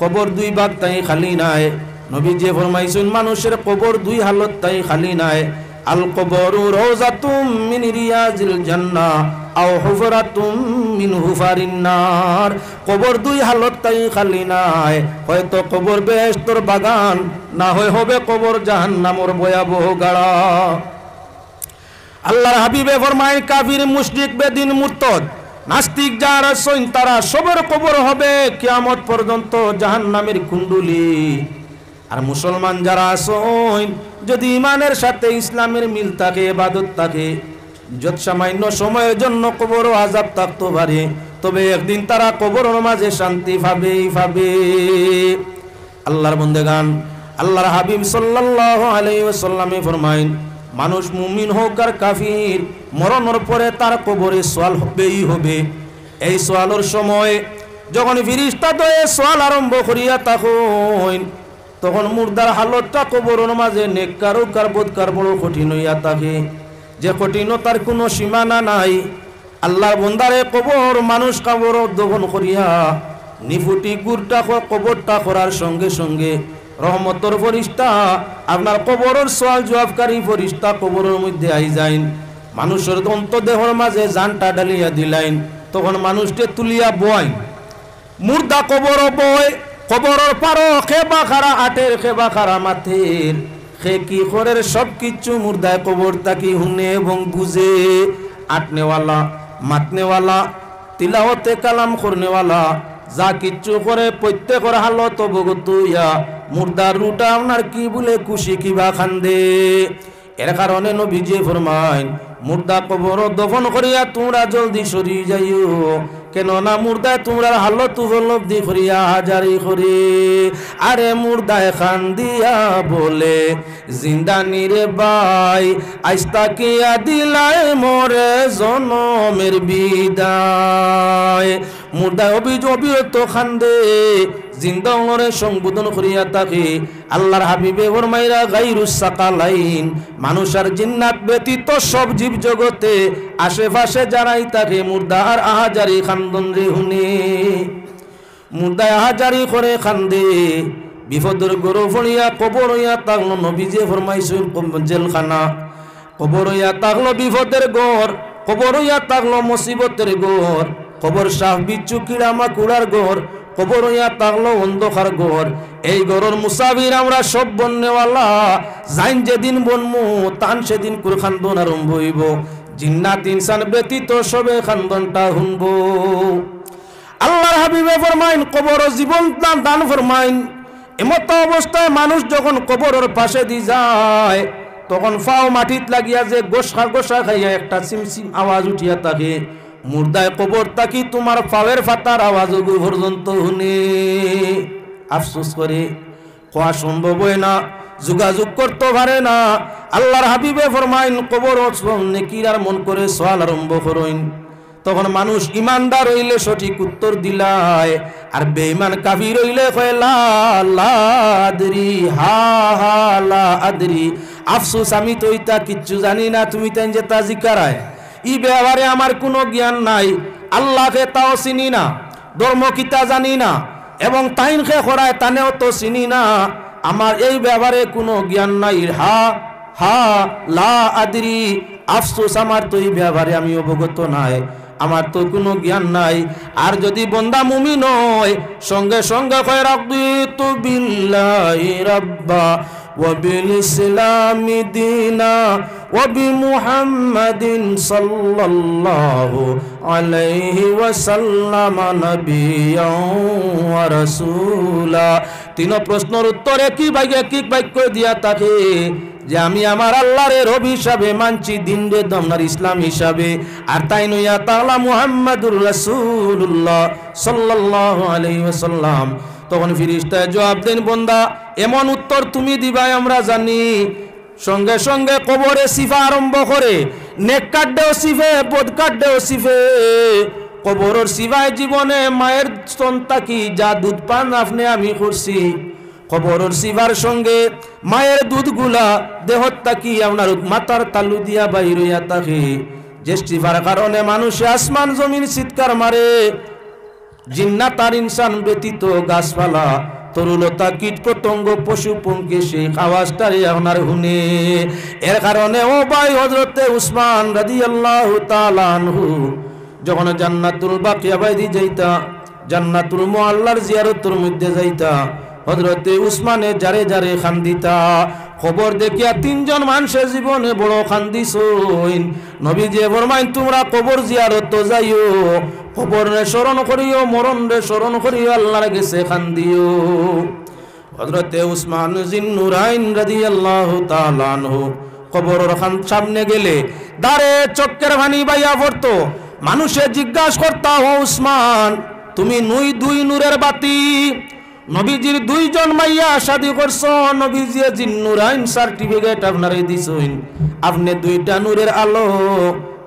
কবর দুই ভাগ তাই খালি নাই। নবী যে ফরমাইছেন মানুষের কবর দুই হালত তাই খালি নাই। আল কবরু রওজাতুম মিন রিয়াজিল জান্নাহ আও হুফরাতুম মিন হুফারিন নার। কবর দুই হালত তাই খালি নাই, হয়তো কবর বেহেশতের বাগান, না হয় হবে কবর জাহান্নামের ভয়াবহ গাড়া। আল্লাহর হাবিবে ফরমায় কাফির, মুশরিক, বেদিন, মুরতাদ, নাস্তিক যারা আছেন তারা সবার কবর হবে কিয়ামত পর্যন্ত জাহান্নামের কুণ্ডুলি। আর মুসলমান যারা আছেন যদি ইমানের সাথে ইসলামের মিল থাকে, ইবাদত থাকে, যত সামান্য সময়ের জন্য কবর আযাব থাকতে পারে, তবে একদিন তারা কবরের মাঝে শান্তি পাবে। আল্লাহর বান্দাগান, আল্লাহর হাবিব সাল্লাল্লাহু আলাইহি ওয়াসাল্লামে ফরমায়েন মানুষ মুমিন হোক আর কাফির, মরণের পরে তার কবরে সওয়াল হবেই হবে। এই সওয়ালের সময় যখন ফেরেশতা দয়ে সওয়াল আরম্ভ করিয়া থাকেন, তখন মুর্দার হালতটা কবরের মাঝে নেককার ও বদকার বড় কঠিন হইয়া থাকে, যে কঠিনতার কোনো সীমানা নাই। আল্লাহর বান্দারে কবর মানুষ কবর দফন করিয়া নিফুটি গুড়টা কবরটা করার সঙ্গে সঙ্গে রহমতের ফেরেশতা আপনার কবরের সওয়াল জবাবকারী ফেরেশতা কবরের মধ্যে আই যাইন, মানুষের অন্তদেহর মাঝে জানটা ডালিয়া দিলাইন। তখন মানুষকে তুলিয়া বয়, মুর্দা কবর বয়, কবরের পারো খেবা খারা আটের, খেবা খারা মাথের, খে কি করের সব কিছু মুর্দায় কবর তাকি হুনে এবং বুঝে। আটনেওয়ালা, মাতনেওয়ালা, তিলাওয়াতে কালাম করনেওয়ালা, যা কিচ্ছু করে প্রত্যেকের হালত অবগত হইয়া মুর্দার রুটা আপনার কি বলে খুশি কিবা খান্দে। এর কারণে নবীজি ফরমায় মুর্দা কবর দফন করিয়া তোমরা জলদি সরি যাইও, কেননা মুর্দায় তোমরা হালত উপলব্ধি করিয়া হাজারি করি। আরে মুর্দায় খান দিয়া বলে জিন্দানি রে ভাই আইস্তা কিয়া দিলাই মোরে জনমের বিদায়। মুর্দায় অবিরত খান্দে জিন্দারে সংবোধন করিয়া তাকে আল্লাহর হাবিবে ফরমাইরা গায়রুস সাকালাইন মানুষ আর জিন্নাত ব্যতীত সব জীব জগতে আশেপাশে যারাই তাকে মুর্দার আহাজারি খান্দন রে হুনে। মুর্দায় আহাজারি করে খান্দে বিপদের গরু ফড়িয়া কবর হইয়া তাকলো নবীজি ফরমাইছেন জেলখানা কবর হইয়া তাকলো বিপদের ঘর কবর হইয়া তাকলো মুসিবতের ঘর কবর সাফ বিচ্ছু কিড়া মাকুড়ার ঘর কবর হইয়া তাকলো অন্ধকার ঘর। এই ঘরের মুসাফির আমরা সব বন্যওয়ালা যাইন যেদিন বনমু তান সেদিন কুর খান্দন আরম্ভ হইব। জিন্নাত ইনসান ব্যতীত সবে খান্দনটা শুনব। আল্লাহর হাবিবে ফরমাইন কবর জীবন দান ফরমাইন। এমত অবস্থায় মানুষ যখন কবরের পাশে দি যায় তখন ফাও মাটিত লাগিয়া যে গোসা গোসা খাইয়া একটা সিমসিম আওয়াজ উঠিয়া থাকে। মুর্দায় কবর তাকি তোমার পাওয়ের ফাতার আওয়াজ পর্যন্ত শুনে আফসোস করে কোয়া সম্ভব হয় না, যোগাযোগ করতে পারে না। আল্লাহর হাবিবে ফরমাইন কবর নেকিরার মন করে সওয়াল আরম্ভ করেন। তখন মানুষ ইমানদার হইলে সঠিক উত্তর দিলায়, আর বেঈমান কাফির হইলে কয় লা লা আদরি হা হা লা আদরি, আফসোস আমি তো ইতা কিচ্ছু জানি না, তুমি তাই যে তা জিকারায় ই ব্যাপারে আমার কোনো জ্ঞান নাই, আল্লাহকে তাও চিনি না, ধর্ম কিতা জানি না, এবং তাইনকে করায় তানেও তো চিনি না, আমার এই ব্যাপারে কোনো জ্ঞান নাই। হা হা লা আদরি, আফসোস আমার তো এই ব্যাপারে আমি অবগত নাই, আমার তো কোনো জ্ঞান নাই। আর যদি বন্দা মুমিন হয় সঙ্গে সঙ্গে কয় রাদিতু বিল্লাহি রাব্বা ওয়া বিল ইসলামি দীনা ওয়া বিমুহাম্মাদিন সাল্লাল্লাহু আলাইহি ওয়াসাল্লাম নাবিয়্যান ওয়া রাসূলা। তিন প্রশ্নের উত্তরে কি বাক্য দিয়া থাকে যে আমি আমার আল্লাহর রবি হিসাবে মানছি, দিন রে দমনার ইসলাম হিসাবে, আর তাই নইয়া তাআলা মুহাম্মাদুর রাসূলুল্লাহ সাল্লাল্লাহু আলাইহি ওয়াসাল্লাম। তখন ফেরেশতায় জবাব দেন, বান্দা এমন উত্তর তুমি দিবাই আমরা জানি। সঙ্গে সঙ্গে কবরে সিফা আরম্ভ করে, নেক কাটদেও সিফে, বদ কাটদেও সিফে। কবরের সিফায় জীবনে মায়ের স্তন তাকি যা দুধ পান আপনি আমি করছি, কবরের সিফার সঙ্গে মায়ের দুধগুলা দেহত তাকি আপনার মাথার তালু দিয়া বাইর হইয়া থাকে। যে সিফার কারণে মানুষে আসমান জমিন চিৎকার মারে, জিন্নাত আর ইনসান ব্যতীত গাছপালা তরুলতা কীট পতঙ্গ পশু পঙ্খী সেই আওয়াজটারে আপনার শুনে। এর কারণে ও ভাই হযরতে উসমান রাদিয়াল্লাহু তাআলা আনহু যখন জান্নাতুল বাকিয়া বাইদি যাইতা, জান্নাতুল মুআল্লার জিয়ারতের মধ্যে যাইতা, হযরতে উসমানে যারে যারে খান্দিতা। খবর দেখিয়া তিনজন মানুষের জীবনে বড় খান্দিছইন। নবীজি ফরমাইন তোমরা কবর জিয়ারত যাইও, কবর রে স্মরণ করিও, মরণ রে স্মরণ করিও, আল্লাহর কাছে খান্দিও। হযরতে উসমান জিন্নুরাইন রাদিয়াল্লাহু তাআলা আনহু কবরের সামনে গেলে দাঁড়ে চক্কের ভানি বাইয়া পড়তো। মানুষে জিজ্ঞাসা করতা, ও উসমান তুমি দুই নূরের বাতি, নবীজির দুইজন মাইয়া শাদী করছো, নবীজি জিন্নুরাইন সার্টিফিকেট আপনারে দিছইন, আপনি দুইটা নূরের আলো।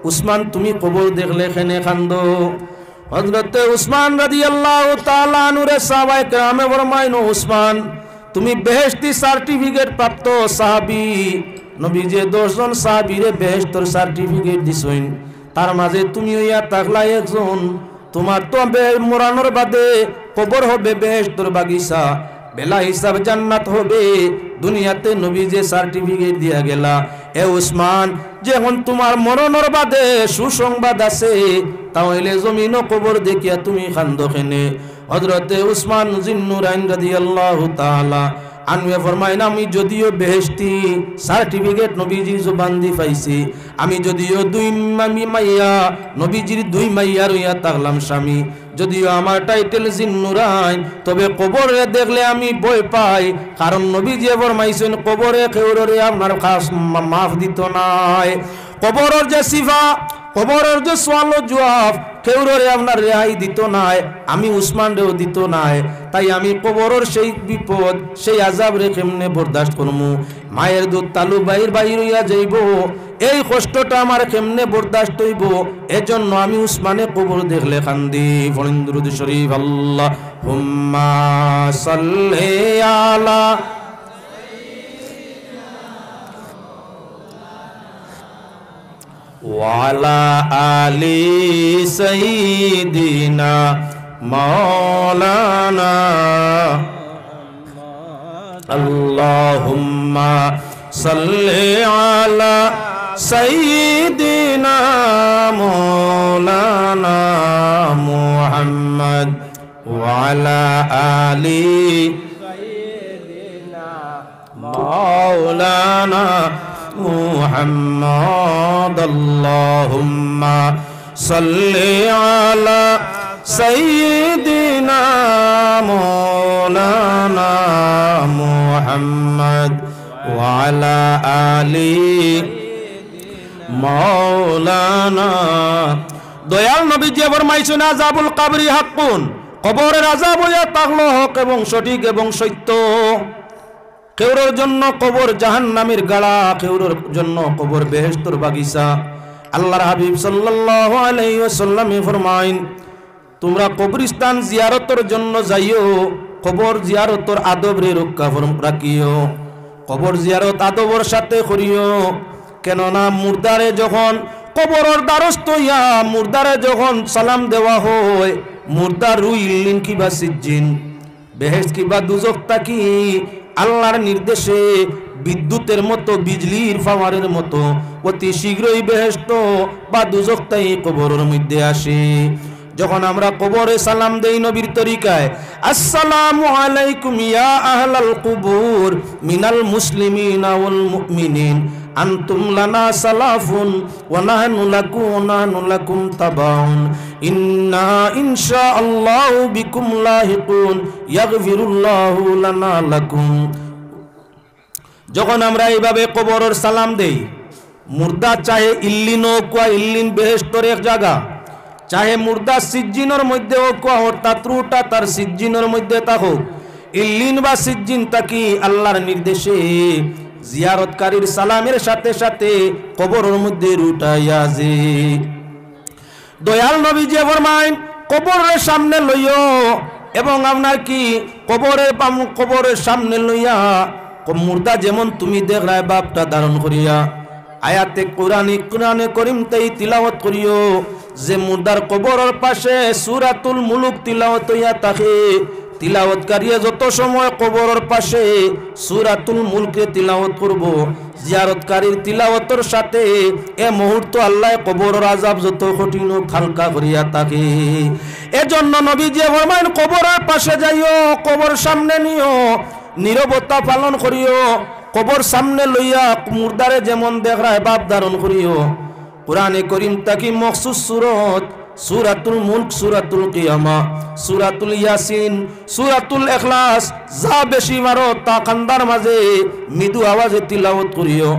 উসমান তুমি কবর দেখলে এখানে কান্দো। হযরতে উসমান রাদিয়াল্লাহু তাআলা আনহুর সাহাবায়ে কেরামে ফরমাইন, উসমান তুমি বেহেশতি সার্টিফিকেট প্রাপ্ত সাহাবী, নবীজি 10 জন সাহাবীরে বেহেশতের সার্টিফিকেট দিছইন, তার মাঝে তুমি হইয়া তাকলা একজন। তোমার তো মরানোর বাদে কবর হবে বেহেশতের বাগিচা, বেলা হিসাব জান্নাত হবে। দুনিয়াতে নবী যে সার্টিফিকেট দিয়া গেলা, এ উসমান যখন তোমার মরণের বাদে সুসংবাদ আছে, তাহলে জমিন কবর দেখিয়া তুমি কান্দো কেনে? হযরতে উসমান জিন্নুরাইন রাদিয়াল্লাহু তাআলা আনহু ফরমাইন, আমি যদিও বেহেশতি সার্টিফিকেট নবীজির জবান দি পাইছি, আমি যদিও দুই মাইয়া নবীজির দুই মাইয়ার হইয়া থাকলাম স্বামী, যদিও আমার টাইটেল জিন্নুরাইন, তবে কবরে দেখলে আমি ভয় পাই, কারণ নবীজি ফরমাইছেন কবরে কেউরে আপনার খাস মাফ দিত নাই। কবরের যে সিফা, কবরের যে সওয়াল জবাব, কেউরে আপনার রেহাই দিত নাই, আমি উসমান রেও দিত নাই। তাই আমি কবরের সেই বিপদ সেই আযাব রে কেমনে বরদাস্ত করমু? মায়ের দুধ তালু বাইর বাইর হইয়া যাইব, এই কষ্টটা আমার কেমনে বরদাস্ত হইব? এজন্য আমি উসমানে কবর দেখলে কান্দি। পড়েন দুরূদ শরীফ। আল্লাহুম্মা সাল্লি আলা ওয়ালা আলি সাইয়্যিদিনা মাওলানা। আল্লাহুম্মা সাল্লি আলা সাইয়্যিদিনা মাওলানা মুহাম্মদ ওয়ালা আলি সাইয়্যিদিনা মাওলানা মুহাম্মদ। আল্লাহুম্মা সাল্লি আলা সাইয়্যিদিনা মাওলানা মুহাম্মদ ওয়া আলা আলি মাওলানা। দয়াল নবীজি ফরমাইছেন আযাবুল কবরি হাক্কুন, কবরের আযাব হইয়া থাকলো হক এবং সঠিক এবং সত্য। কেউর জন্য কবর জাহান্নামের গাড়া, কেউর জন্য কবর বেহেশতের বাগিচা। আল্লাহর হাবিব সাল্লাল্লাহু আলাইহি ওয়াসাল্লাম ফরমাইন, তোমরা কবরস্থান জিয়ারতের জন্য যাইও, কবর জিয়ারতের আদব রে রক্ষা রাখিও। কবর জিয়ারত আদবের সাথে করিও, কেননা মুর্দারে যখন কবরের দ্বারস্থ হইয়া মুর্দারে যখন সালাম দেওয়া হয়, মুর্দার রুহ ইল্লিন কিবা সিজ্জিন, বেহেশত কিবা দুজক তাকি আল্লাহর নির্দেশে বিদ্যুতের মতো বিজলির পাওয়ারের মতো অতি শীঘ্রই বেহেশত বা দুজক তাই কবরের মধ্যে আসে। যখন আমরা কবরে সালাম দেই নবীর তরিকায়, আসসালামু আলাইকুম ইয়া আহলাল কুবুর মিনাল মুসলিমিনা ওয়াল মুমিনিন আনতুম লানা সালাফুন ওয়া নাহনু লাকুম তাবাউন ইন্না ইনশাআল্লাহু বিকুম লাহিকুন ইয়াগফিরুল্লাহু লানা লাকুম। যখন আমরা এইভাবে কবরের সালাম দেই, মুর্দা চাহে ইল্লিন হোক বা ইল্লিন বেহেশতের এক জায়গা, চাহে মুর্দা সিজ্জিনের মধ্যে হোক অর্থাৎ রুটা তার সিজ্জিনের মধ্যে থাকুক, ইল্লিন বা সিজ্জিন তাকি আল্লাহর নির্দেশে জিয়ারতকারীর সালামের সাথে সাথে কবরের মধ্যে রুটাইয়া যে। দয়াল নবী যে ফরমাইন, কবরের সামনে লইও এবং আপনার কি কবরের সামনে লইয়া মুর্দা যেমন তুমি দেখ রায় বাপটা ধারণ করিয়া আয়াতে কোরআনে করিম তাই তিলাওয়াত করিও, যে মুর্দার কবরের পাশে সূরাতুল মুলুক তিলাওয়াত হইয়া থাকে। তিলাওয়াতকারী যত সময় কবরের পাশে সূরাতুল মুলকে তিলাওয়াত করব, জিয়ারতকারীর তিলাওয়াতের সাথে এ মুহূর্ত আল্লাহ কবরের আযাব যত কঠিন হালকা করিয়া থাকে। এজন্য নবীজি ফরমাইন, কবরের পাশে যাইও, কবর সামনে নিও, নীরবতা পালন করিও, কবর সামনে লইয়া মুর্দারে যেমন দেখায় বাপ ধারণ করিও। কুরআনে করিম তাকি মখসুস সূরত, সূরাতুল মুলক, সূরাতুল কিয়ামা, সূরাতুল ইয়াসিন, সূরাতুল ইখলাস যা বেশি মারো তা কান্দার মাঝে মৃদু আওয়াজে তিলাওয়াত করিও।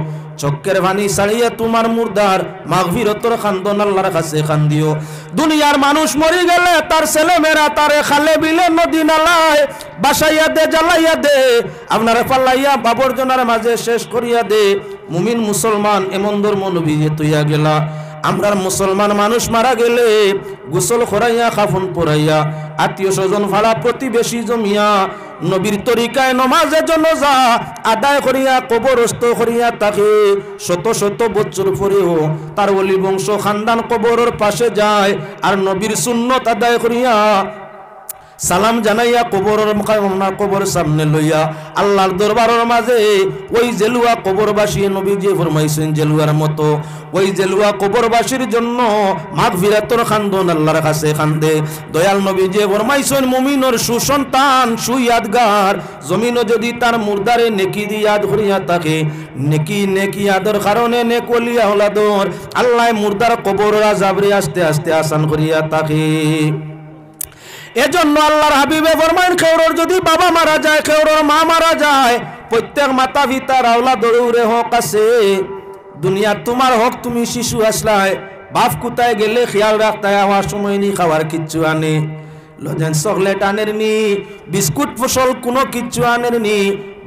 চক্কের পানি ছাড়িয়ে তোমার মুর্দার মাগফিরতর খান্দন আল্লাহর কাছে খান্দিও। দুনিয়ার মানুষ মরে গেলে তার ছেলেমেয়েরা তারে খালে বিলে নদী নালায় বাসাইয়া দে, জ্বালাইয়া দে, আপনারা পাল্লাইয়া আবর্জনার মাঝে শেষ করিয়া দে। মুমিন মুসলমান এমন ধর্ম নবী তুইয়া গেলা। আমরার মুসলমান মানুষ মারা গেলে গোসল করাইয়া কাফন পরাইয়া আত্মীয় স্বজন ভাড়া প্রতিবেশী জমিয়া নবীর তরিকায় নমাজে জানাজা আদায় করিয়া কবরস্থ করিয়া তাকে শত শত বছর পরেও তার ওলি বংশ খানদান কবরের পাশে যায় আর নবীর সুন্নত আদায় করিয়া সালাম জানাইয়া কবর সামনে লইয়া আল্লাহর দরবারের মাঝে ওই জেলুয়া কবরবাসী নবীজি ফরমাইছেন জেলুয়ার মতো ওই জেলুয়া কবরবাসীর জন্য মাগফিরাতের খান্দন আল্লাহর কাছে কান্দে। দয়াল নবীজি ফরমাইছেন মুমিনের সুসন্তান সুয়াদগার জমিনও যদি তার মুর্দারে নেকি দিয়ে ইয়াদ করিয়া থাকে, নেকি আদর কারণে নেক ওলিয়া ওলাদর আল্লাহ মুর্দার কবরের আযাবরে আস্তে আস্তে আসান করিয়া থাকে। এজন্য আল্লাহর হাবিবে ফরমান, কেউর যদি বাবা মারা যায়, কেউর মা মারা যায়, প্রত্যেক মাতা পিতার আওলাদের হক আছে। দুনিয়ার তোমার হক, তুমি শিশু আসলায় বাপ কোথায় গেলে খেয়াল রাখতায় আমার সময় নি খাওয়ার কিচ্ছু আনে লজেন চকলেট আনের নি বিস্কুট ফসল কোনো কিচ্ছু আনের নি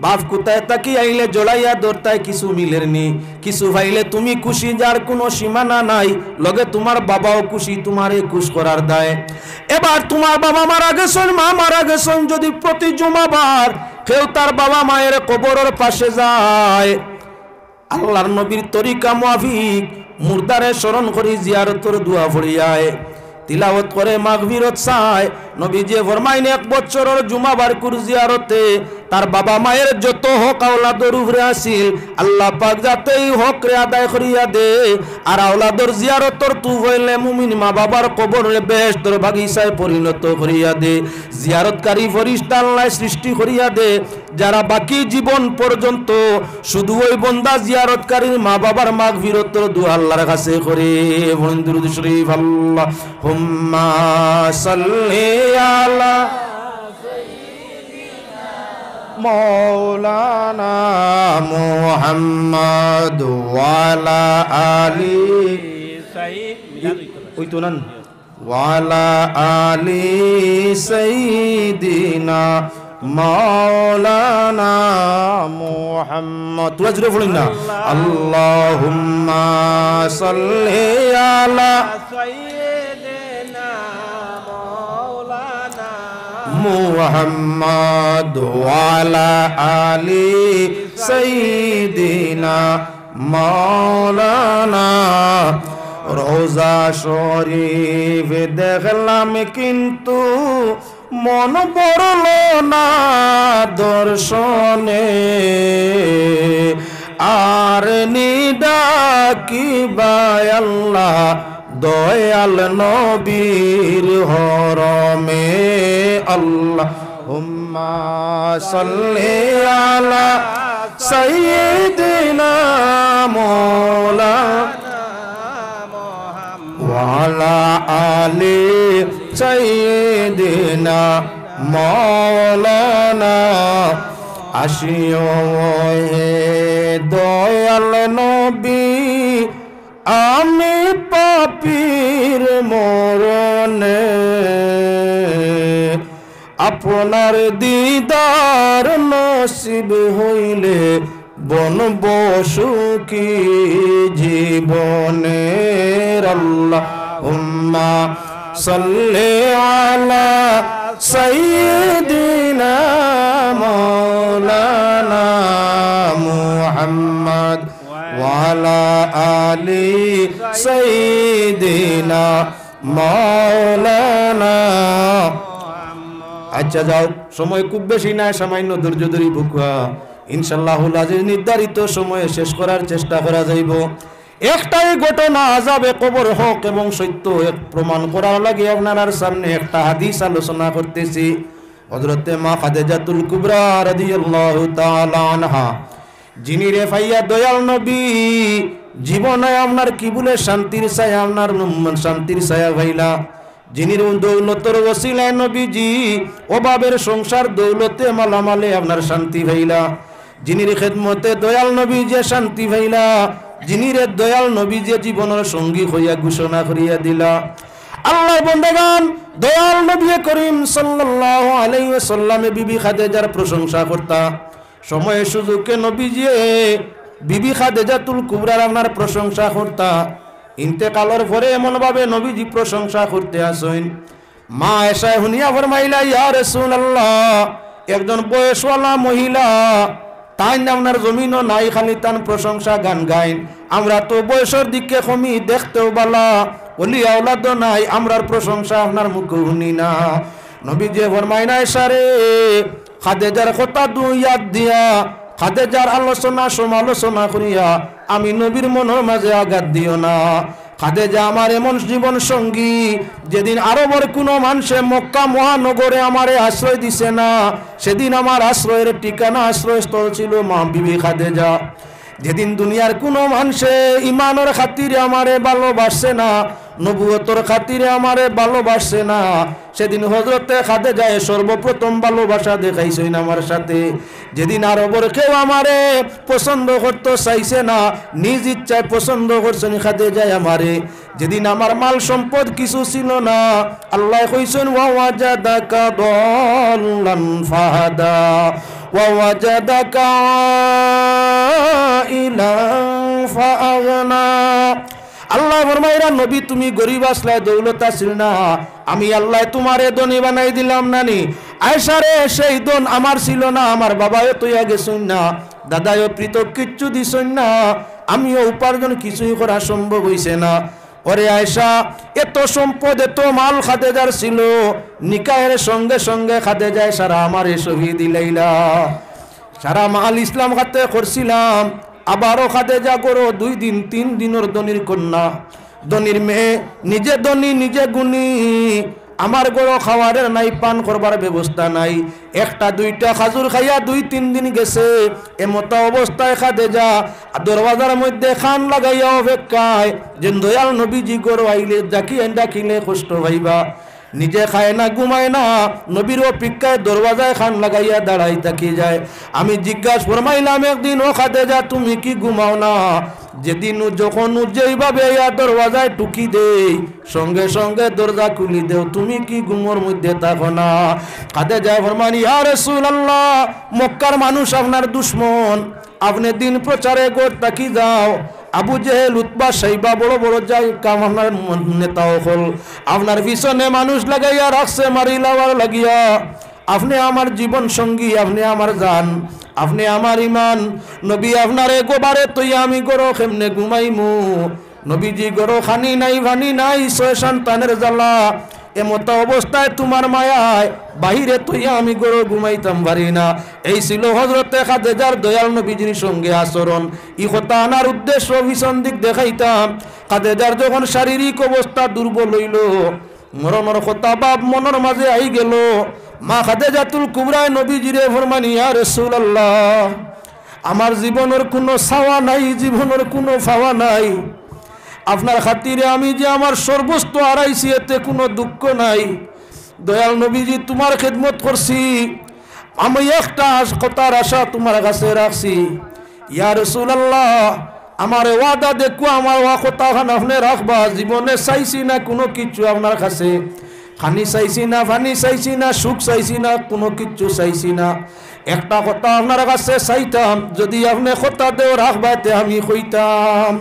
বাপ কোথায় তাকি আইলে জড়াইয়া দৌড়তায় কিছু মিলের নি কিছু ভাইলে তুমি খুশি যার কোনো সীমানা নাই লগে তোমার বাবাও খুশি তোমারে খুশ করার দায় এবার তোমার বাবা মারা গেছেন মা মারা গেছেন যদি প্রতি জুমাবার কেউ তার বাবা মায়ের কবরের পাশে যায় আল্লাহর নবীর তরিকা মুআফিক মুর্দারে স্মরণ করি জিয়ারতের দোয়া পড়িয়ায় তিলাওয়াত করে মাগফিরত চায় নবীজি ফরমাইন এক বছরের জুমাবার কুর জিয়ারতে তার বাবা মায়ের যত হক আওলাদর উপরে আসিল আল্লাহ পাক যাতেই হক রে আদায় করিয়া দে আর আওলাদর জিয়ারতর তু হইলে মুমিন মা বাবার কবরে বেহেশতের বাগিচায় পরিণত করিয়া দে জিয়ারতকারী ফেরেশতা আল্লাহ সৃষ্টি করিয়া দে যারা বাকি জীবন পর্যন্ত শুধু ওই বান্দা জিয়ারতকারীর মা বাবার মাগফিরতের দোয়া আল্লাহর কাছে করে বলেন দুরূদ শরীফ আল্লাহুম্মা সাল্লি আলা মৌলানা মুহাম্মদ ওয়ালা আলি ওই তো নান ওয়ালা আলি সাইয়্যিদিনা মৌলানা মুহাম্মদ তুজরে বলেন না আল্লাহুম্মা সাল্লি আলা মুহাম্মদ ওয়ালা আলি সাইয়্যিদিনা মাওলানা রোজা শরীফ দেখলাম কিন্তু মন পড়ল না দর্শনে আর নিডাকিবা আল্লাহ দয়াল নবীর হরমে আল্লাহুম্মা সাল্লি আলা সাইয়্যিদিনা মাওলানা ওয়ালা আলি সাইয়্যিদিনা মাওলানা আসিও হে দয়াল নবী আমি পাপীর মরণে আপনার দিদার নসিব হইলে বনব সুখী জীবনে আল্লাহুম্মা সাল্লি আলা সাইয়্যিদিনা মাওলানা মুহাম্মদ ওয়ালা আলি সাইয়্যিদিনা মাওলানা। আচ্ছা যাও, সময় খুব বেশি না, সামান্য ধৈর্য ধরি ভুকুয়া ইনশাআল্লাহুল আজিজ নির্ধারিত সময়ে শেষ করার চেষ্টা করা যাইব। একটাই ঘটনা আযাবে কবর হক এবং সত্য এক প্রমাণ করার লাগে আপনার সামনে একটা হাদিস আলোচনা করতেছি। হযরতে মা খাদিজাতুল কুবরা রাদিয়াল্লাহু তাআলা আনহা, যিনি রে ফাইয়া দয়াল নবী জীবনে আপনার কি বলে শান্তির ছায়া, আপনার শান্তির ছায়া ভাইলা, যিনি দৌলতের ওসিলায় নবীজি অভাবের সংসার দৌলতে মালামালে আপনার শান্তি ভাইলা, যিনি খেদমতে দয়াল নবী যে শান্তি ভাইলা, যিনি রে দয়াল নবী যে জীবনের সঙ্গী হইয়া ঘোষণা করিয়া দিলা। আল্লাহর বান্দাগান দয়াল নবী করিম সাল্লাল্লাহু আলাইহি ওয়াসাল্লামে বিবি খাদিজার প্রশংসা করতা। সময়ে সুযোগে নবীজি বিবি খাদিজাতুল কুবরার আপনার প্রশংসা করতা। ইন্তেকালের পরে এমন ভাবে নবীজি প্রশংসা করতে আসেন, মা আয়েশা হুনিয়া ফরমাইলা, ইয়া রাসূলুল্লাহ, একজন বয়সওয়ালা মহিলা তাই আপনার জমিনও নাই, খালি তান প্রশংসা গান গাইন। আমরা তো বয়সের দিকে কমি, দেখতেও বালা, ওলি আওলাদ নাই, আমরার প্রশংসা আপনার মুখে শুনি না। নবীজি ফরমাইন, আয়েশা রে, খাদিজার কথা দুই ইয়াদ দিয়া, খাদিজার আলোচনা সমালোচনা করিয়া আমি নবীর মনের মাঝে আঘাত দিও না। খাদিজা আমার এমন জীবন সঙ্গী, যেদিন আরবের কোনো মানুষে মক্কা মহানগরে আমারে আশ্রয় দিছে না, সেদিন আমার আশ্রয়ের ঠিকানা আশ্রয়স্থল ছিল মা বিবি খাদিজা। যেদিন দুনিয়ার কোনো মানুষে ইমানের খাতিরে আমারে ভালোবাসছে না, নবুয়তর খাতিরে আমারে ভালোবাসে না। সেদিন হযরতে খাদিজা সর্বপ্রথম ভালোবাসা দেখাইছেন আমার সাথে। যেদিন আরবের কেউ আমারে পছন্দ করতে চাইছে না, নিজ ইচ্ছায় পছন্দ করছেন খাদিজা আমারে। যেদিন আমার মাল সম্পদ কিছু ছিল না, আল্লাহ কইছেন ওয়া ওয়াজাদাকা দাল্লান ফাহাদা ওয়া ওয়াজাদাকা ইলান ফাআগনা। আল্লাহ ফরমাইরা নবী তুমি গরিব আসলে দৌলত আসিল না, আমি আল্লাহ তোমারে ধনী বানাই দিলাম নানি। আয়েশা রে সেই ধন আমার ছিল না, আমার বাবাও তৈয়া গেছেন না, দাদাও পৃথক কিচ্ছু দিছেন না, আমিও উপার্জন কিছুই করা সম্ভব হইছে না। ওরে আয়েশা, এত সম্পদ এত মাল খাদিজার ছিল, নিকাহের সঙ্গে সঙ্গে খাদিজা সারা আমারে শহীদ দিলাইলা। সারা মাল ইসলাম খাতে করছিলাম, আবারও খাদিজা করো 2 দিন 3 দিনের ধনির কন্যা, ধনির মেয়ে, নিজে ধনী নিজে গুণী। আমার গরো খাওয়ারের নাই, পান করবার ব্যবস্থা নাই, 1-2টা খাজুর খাইয়া 2-3 দিন গেছে। এমতো অবস্থায় খাদিজা দরওয়াজার মধ্যে খান লাগাইয়া অপেক্ষায়, যে দয়াল নবীজি গরো আইলে ডাকিলে কষ্ট ভাইবা। নিজে খায় না, ঘুমায় না, নবীর অপেক্ষায় দরওয়াজায় খান লাগাইয়া দাঁড়াই থাকি যায়। আমি জিজ্ঞাসা ফরমাইলাম একদিন, ও খাদিজা তুমি কি ঘুমাও না? যেদিন যখন যেইভাবে দরওয়াজায় টুকি দেই, সঙ্গে সঙ্গে দরজা খুলি দেও, তুমি কি ঘুমোর মধ্যে থাকো না? খাদিজা ফরমানি, ইয়া রাসূলুল্লাহ, মক্কার মানুষ আপনার দুশমন, আপনি দিন প্রচারে গড় থাকি যাও। আবু জেহেল, উতবা, সাইবা, বড় বড় যাই কাম আপনার নেতা হল, আপনার পিছনে মানুষ লাগাইয়া রাখছে মারি লাওয়ার লাগিয়া। আপনি আমার জীবন সঙ্গী, আপনি আমার জান, আপনি আমার ইমান। নবী আপনারে গোবারে তুই আমি গরো কেমনে ঘুমাইমু? নবীজি গরো খানি নাই ভানি নাই, 6 সন্তানের জ্বালা, এমতো অবস্থায় তোমার মায়ায় বাহিরে তুই আমি গরো ঘুমাইতাম পারি না। এই ছিল হযরতে খাদিজার দয়াল নবীজির সঙ্গে আচরণ। ই কথা আনার উদ্দেশ্য ভীষণ দিক দেখাইতাম। খাদিজার যখন শারীরিক অবস্থা দুর্বল হইল, মরণের কথা বাপ মনের মাঝে আই গেল, মা খাদিজাতুল কুবরা নবীজিরে ফরমানি, ইয়া রাসূলুল্লাহ, আমার জীবনের কোনো ছাওয়া নাই, জীবনের কোনো পাওয়া নাই, আপনার খাতিরে আমি যে আমার সর্বস্ব হারাইছি, এতে কোনো দুঃখ নাই। দয়াল নবীজি তোমার খেদমত করছি, আমি একটা কথার আশা তোমার কাছে রাখছি। ইয়া রাসূলুল্লাহ, আমার ওয়াদা দেখো, আমার ওয়া কথা আপনি রাখবা। জীবনে চাইছি না কোনো কিছু আপনার কাছে, খানি চাইছি না, ফানি চাইছি না, সুখ চাইছি না, কোনো কিছু চাইছি না। একটা কথা আপনার কাছে চাইতাম, যদি আপনি কথা দেও রাখবাতে আমি কইতাম।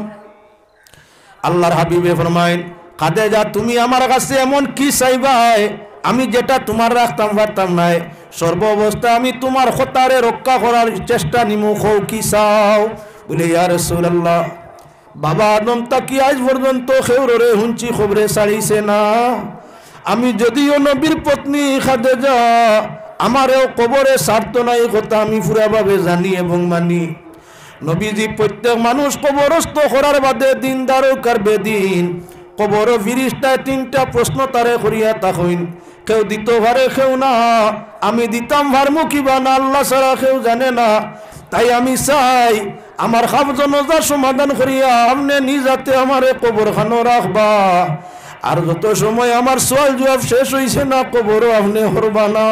আল্লাহর হাবিবে ফরমাইন, খাদিজা তুমি আমার কাছে এমন কি চাইবাই আমি যেটা তোমার রাখতাম পারতাম নাই? সর্ব অবস্থায় আমি তোমার খতারে রক্ষা করার চেষ্টা নিমু, খৌ কি চাও? বলে, ইয়া রাসূলুল্লাহ, বাবা আদম তাকি আজ পর্যন্ত খেউরে হুঞ্চি খবরে ছাড়িছে না। আমি যদিও নবীর পত্নী খাদিজা, আমারও কবরে ছাড়তো না, এই কথা আমি পুরাভাবে জানি এবং মানি। নবীজি প্রত্যেক মানুষ কবরস্থ করার বাদে দিনদার কারবে দিন কবর ফিরিস্তায় 3টা প্রশ্ন তারে করিয়া তাকইন, কেউ দিত ভারে কেউ না। আমি দিতাম ভারমুখী বানা, আল্লাহ ছাড়া কেউ জানে না। তাই আমি চাই আমার খাব জনজার সমাধান করিয়া আপনি নিজ হাতে আমারে কবরখানো রাখবা। আর যত সময় আমার সওয়াল জবাব শেষ হইছে না, কবরও আপনি হরবা না।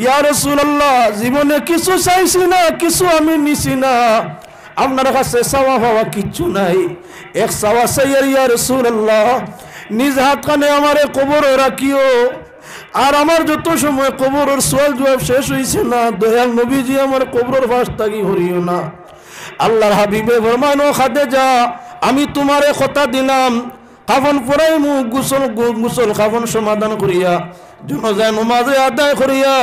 ইয়া রাসূলুল্লাহ, জীবনে কিছু চাইছি না, কিছু আমি নিছি না, আপনার কাছে চাওয়া পাওয়া কিচ্ছু নাই। এক চাওয়া চাই, ইয়া রাসূলুল্লাহ, নিজ হাত কানে আমারে কবর রাখিও। আর আমার যত সময় কবরের সওয়াল জবাব শেষ হইছে না, দয়াল নবীজি আমার কবরের পাশ থাকি হরিও না। আল্লাহর হাবিবে ফরমান, ও খাদিজা, আমি তোমারে কথা দিলাম, কাফন পরাইমু, গোসল কাফন সমাধান করিয়া জনাজা নামাজে আদায় করিয়া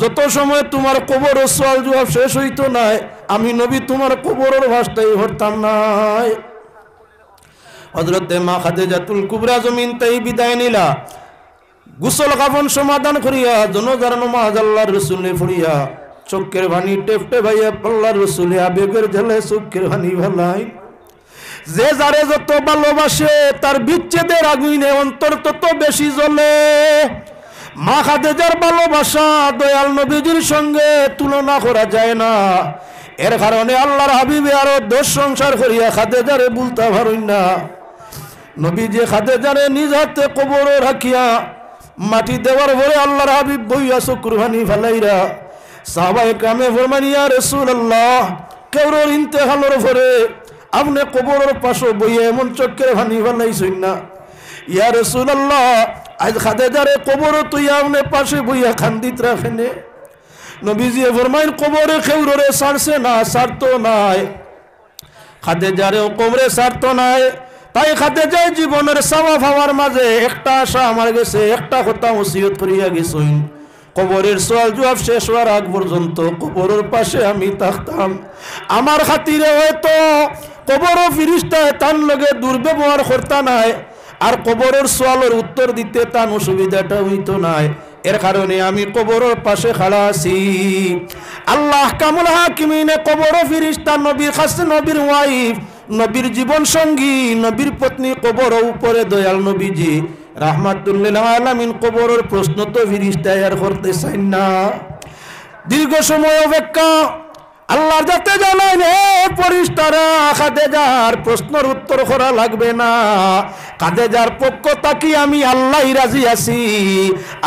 যত সময় তোমার কবরের সওয়াল জবাব শেষ হইতো নাই, আমি নবী তোমার কবরের ভাষটাই হরতাম নাই। হযরতে মা খাদিজাতুল কুবরা জমিন তাই বিদায় নিলা। গোসল কাফন সমাধান করিয়া জনাজার নামাজ আল্লাহর রাসূলে পড়িয়া চোখের পানি টেপটে ভাইয়া আল্লাহর রাসূলে আবেগের ঝালে চোখের পানি ভালাই। যে যারে যত ভালোবাসে তার বিচ্ছেদের আগুনে অন্তর তত বেশি জ্বলে। মা খাদিজার ভালোবাসা দয়াল নবীজির সঙ্গে তুলনা করা যায় না। এর কারণে আল্লাহর হাবিবে আরো 10 সংসার করিয়া খাদিজারে বলতে পারেন না। নবীজি খাদিজারে নিজ হাতে কবরে রাখিয়া মাটি দেওয়ার পরে আল্লাহর হাবিব বইয়া চক্রুহানি ফালাইরা সাহাবায়ে কেরামে ফরমান ইয়া রাসূলুল্লাহ কেউর ইন্তেকালের পরে আপনি কবরের পাশে বইয়া এমন চক্কের ফানি ফালাইছেন না। ইয়া রাসূলুল্লাহ আজ খাদিজারে কবর তুই আপনি পাশে বইয়া খান্দিত রাখেনে। নবীজি ফরমাইন কবরে কেউরে ছাড়ছে না, ছাড়তো নাই। খাদিজারে কবরে ছাড়তো নাই। তাই খাদিজার জীবনের চাওয়া পাওয়ার মাঝে একটা আশা আমার গেছে, একটা কথা ওসিয়ত করিয়া গেছেন, কবরের সওয়াল জবাব শেষ হওয়ার আগ পর্যন্ত কবরের পাশে আমি থাকতাম। আমার খাতিরে হয়তো কবর ফিরিস্তায় তার লগে দুর্ব্যবহার করতা নাই, আর কবরের সওয়ালের উত্তর দিতে তার অসুবিধাটা হইতো নাই। এর কারণে আমি কবরের পাশে খাড়া আছি। আল্লাহ কামুল হাকিমিনে কবর ফিরিস্তা নবীর খাস নবীর ওয়াইফ, নবীর জীবন সঙ্গী, নবীর পত্নী কবর উপরে দয়াল নবীজি রাহমাতুল লিল আলামিন কবরের প্রশ্ন তো ফিরিস্তায় আর করতে চাই না। দীর্ঘ সময় অপেক্ষা আল্লাহর যাতে জানাই রে ফেরেশতারা খাদিজার প্রশ্নের উত্তর করা লাগবে না। খাদিজার পক্ষ থাকি আমি আল্লাহই রাজি আছি,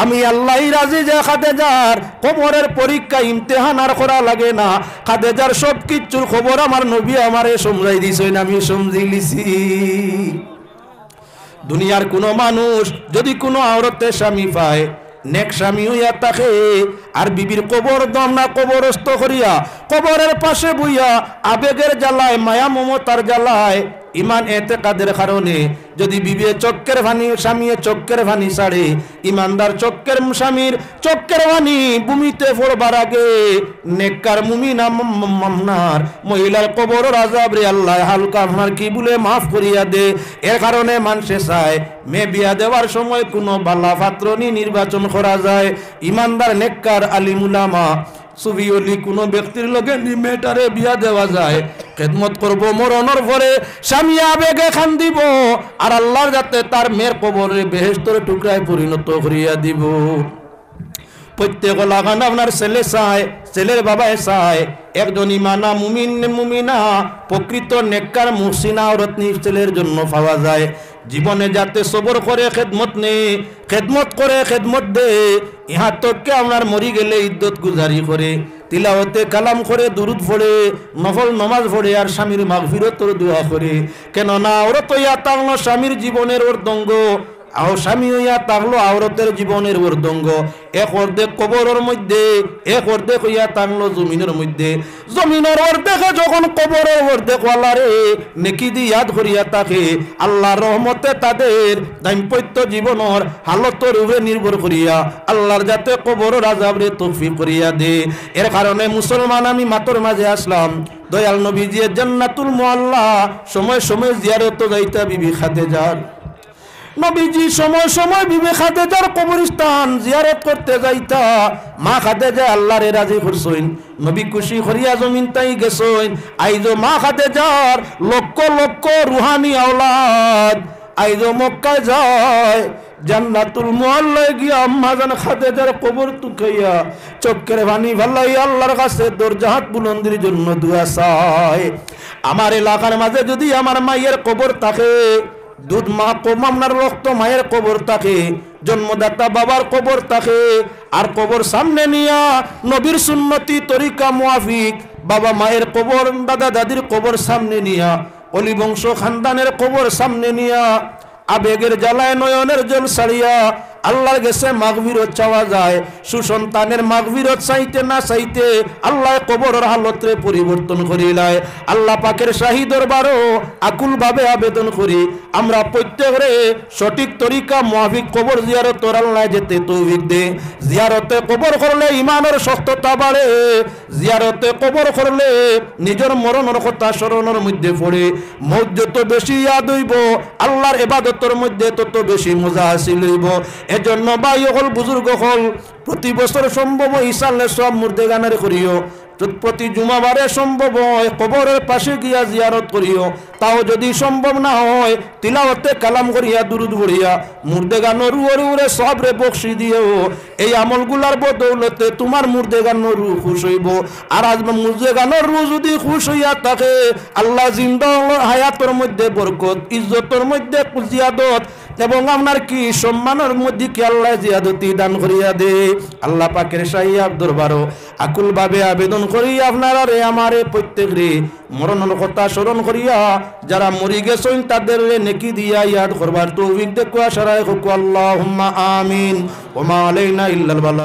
আমি আল্লাহই রাজি যে খাদিজার কবরের পরীক্ষা ইমতিহান আর করা লাগে না। খাদিজার সব কিছুর খবর আমার নবী আমারে সমঝাই দিছেন, আমি সমঝি লিছি। দুনিয়ার কোনো মানুষ যদি কোনো আওরতে স্বামী পায়, নেক স্বামী হইয়া থাকে, আর বিবির কবর দম না কবরস্থ করিয়া কবরের পাশে বইয়া আবেগের জ্বালায় মায়া মমতার জ্বালায় ইমান এতেকাদের কারণে যদি বিবিয়ে চক্কের ভানি স্বামী চক্কের ভানি ছাড়ে, ইমানদার চক্কের স্বামীর চক্কের ভানি ভূমিতে পড়বার আগে নেককার মুমিনা মামনার মহিলার কবরের আযাব রে আল্লাহ হালকা আপনার কি বলে মাফ করিয়া দে। এর কারণে মানুষে চায় মেয়ে বিয়া দেওয়ার সময় কোনো বালা পাত্রনি নির্বাচন করা যায়। ইমানদার নেককার আলিম উলামা সুফিওলি কোনো ব্যক্তির লগে মেয়েটারে বিয়া দেওয়া যায়। খেদমত করব মরণের পরে স্বামী আবেগে খান দিব, আর আল্লাহর যাতে তার মেয়ের কবরে বেহেশতের টুকরায় পরিণত করিয়া দিব। প্রত্যেক লাগান আপনার ছেলে চায়, ছেলের বাবায় চায় একজন ইমানা মুমিন মুমিনা প্রকৃত নেককার মুহসিনা রত্নী ছেলের জন্য পাওয়া যায়। জীবনে যাতে সবর করে খেদমত নে, খেদমত করে খেদমত দে, ইহা তোকে আপনার মরি গেলে ইদ্যত গুজারি করে, তিলাওয়াতে কালাম করে, দুরুদ পড়ে, নফল নমাজ পড়ে, আর স্বামীর মাগফিরতর দোয়া করে। কেননা ওরা তো ইয়া তাংলো স্বামীর জীবনের অর্ধঙ্গ, আও স্বামী হইয়া থাকলো আওরতের জীবনের অর্ধঙ্গ। এক অর্ধেক কবরের মধ্যে, এক অর্ধেক হইয়া থাকলো জমিনের মধ্যে। জমিনের অর্ধেকে যখন কবরের অর্ধেক ওয়ালারে নেকি দি ইয়াদ করিয়া থাকে, আল্লাহর রহমতে তাদের দাম্পত্য জীবনের হালতের উপরে নির্ভর করিয়া আল্লাহর যাতে কবরের আযাবরে তৌফিক করিয়া দে। এর কারণে মুসলমান আমি মাতর মাঝে আসলাম, দয়াল নবীজি জান্নাতুল মুআল্লা সময় সময় জিয়ারত যাইতা বিবি খাদিজার। নবীজি সময় সময় বিবি খাদিজার কবরস্থান জিয়ারত করতে যাইতা। মা খাদিজা আল্লাহরে রাজি করছেন, নবী খুশি করিয়া জমিন তাই গেছেন। আইজো মা খাদিজার লক্ষ লক্ষ রুহানি আওলাদ আইজো মক্কায় যায়, জান্নাতুল মুআল্লায় গিয়া আম্মা জান খাদিজার কবর তুকাইয়া চক্কের পানি ভালাই আল্লাহর কাছে দরজাহাত বুলন্দির জন্য দোয়া চায়। আমার এলাকার মাঝে যদি আমার মায়ের কবর থাকে, দুধ মা কমামনার রক্ত মায়ের কবর থাকে, জন্মদাতা বাবার কবর থাকে, আর কবর সামনে নিয়া নবীর সুন্নতি তরিকা মুআফিক বাবা মায়ের কবর, দাদা দাদির কবর সামনে নিয়া, অলি বংশ খানদানের কবর সামনে নিয়া আবেগের জ্বালায় নয়নের জল ছাড়িয়া আল্লাহর কাছে মাগফিরত চাওয়া যায়। সুসন্তানের মাগফিরত চাইতে না চাইতে আল্লাহ কবরের হালতরে পরিবর্তন করিলায়। আল্লাহ পাকের শাহী দরবারও আকুল ভাবে আবেদন করি আমরা প্রত্যেকরে সঠিক তরিকা মুআফিক কবর জিয়ারত আল্লাহ যেতে তৌফিক দে। জিয়ারতে কবর করলে ইমানের শক্ততা বাড়ে, জিয়ারতে কবর করলে নিজের মরণের কথা স্মরণের মধ্যে পড়ে মৌত যত বেশি ইয়াদ হইব, আল্লাহর ইবাদতের মধ্যে তত বেশি মজা হাসিল হইব। এজন্য ভাই হল বুজুর্গ হল প্রতি বছর সম্ভব ইসালে সব মুর্দে গানের করিও প্রতি জুমাবারে সম্ভব হয় কবরের পাশে গিয়া জিয়ারত করিও, তাও যদি সম্ভব না হয় তিলাওয়াতে কালাম করিয়া দুরুদ পড়িয়া মুর্দেগানোর রুরে সবরে বকশি দিও। এই আমলগুলার বদৌলতে তোমার মুর্দেগানোর রু খুশ হইব। আর আজ মুর্দেগানোর রু যদি খুশ হইয়া থাকে, আল্লাহ জিন্দা হায়াতের মধ্যে বরকত, ইজ্জতের মধ্যে জিয়াদত এবং আপনার কি সম্মানের মধ্যে কি আল্লাহ জিয়াদতি দান করিয়া দে। আল্লাহ পাকের সাইয়াব দরবারও আকুল ভাবে আবেদন করি আপনারা রে আমারে প্রত্যেক রে মরণের কথা স্মরণ করিয়া যারা মরি গেছেন তাদের নেকি দিয়া ইয়াদ করবার তৌফিক দেখো। আশারায় আল্লাহুম্মা আমিন। ওয়া মা আলাইনা ইল্লাল বালাগ।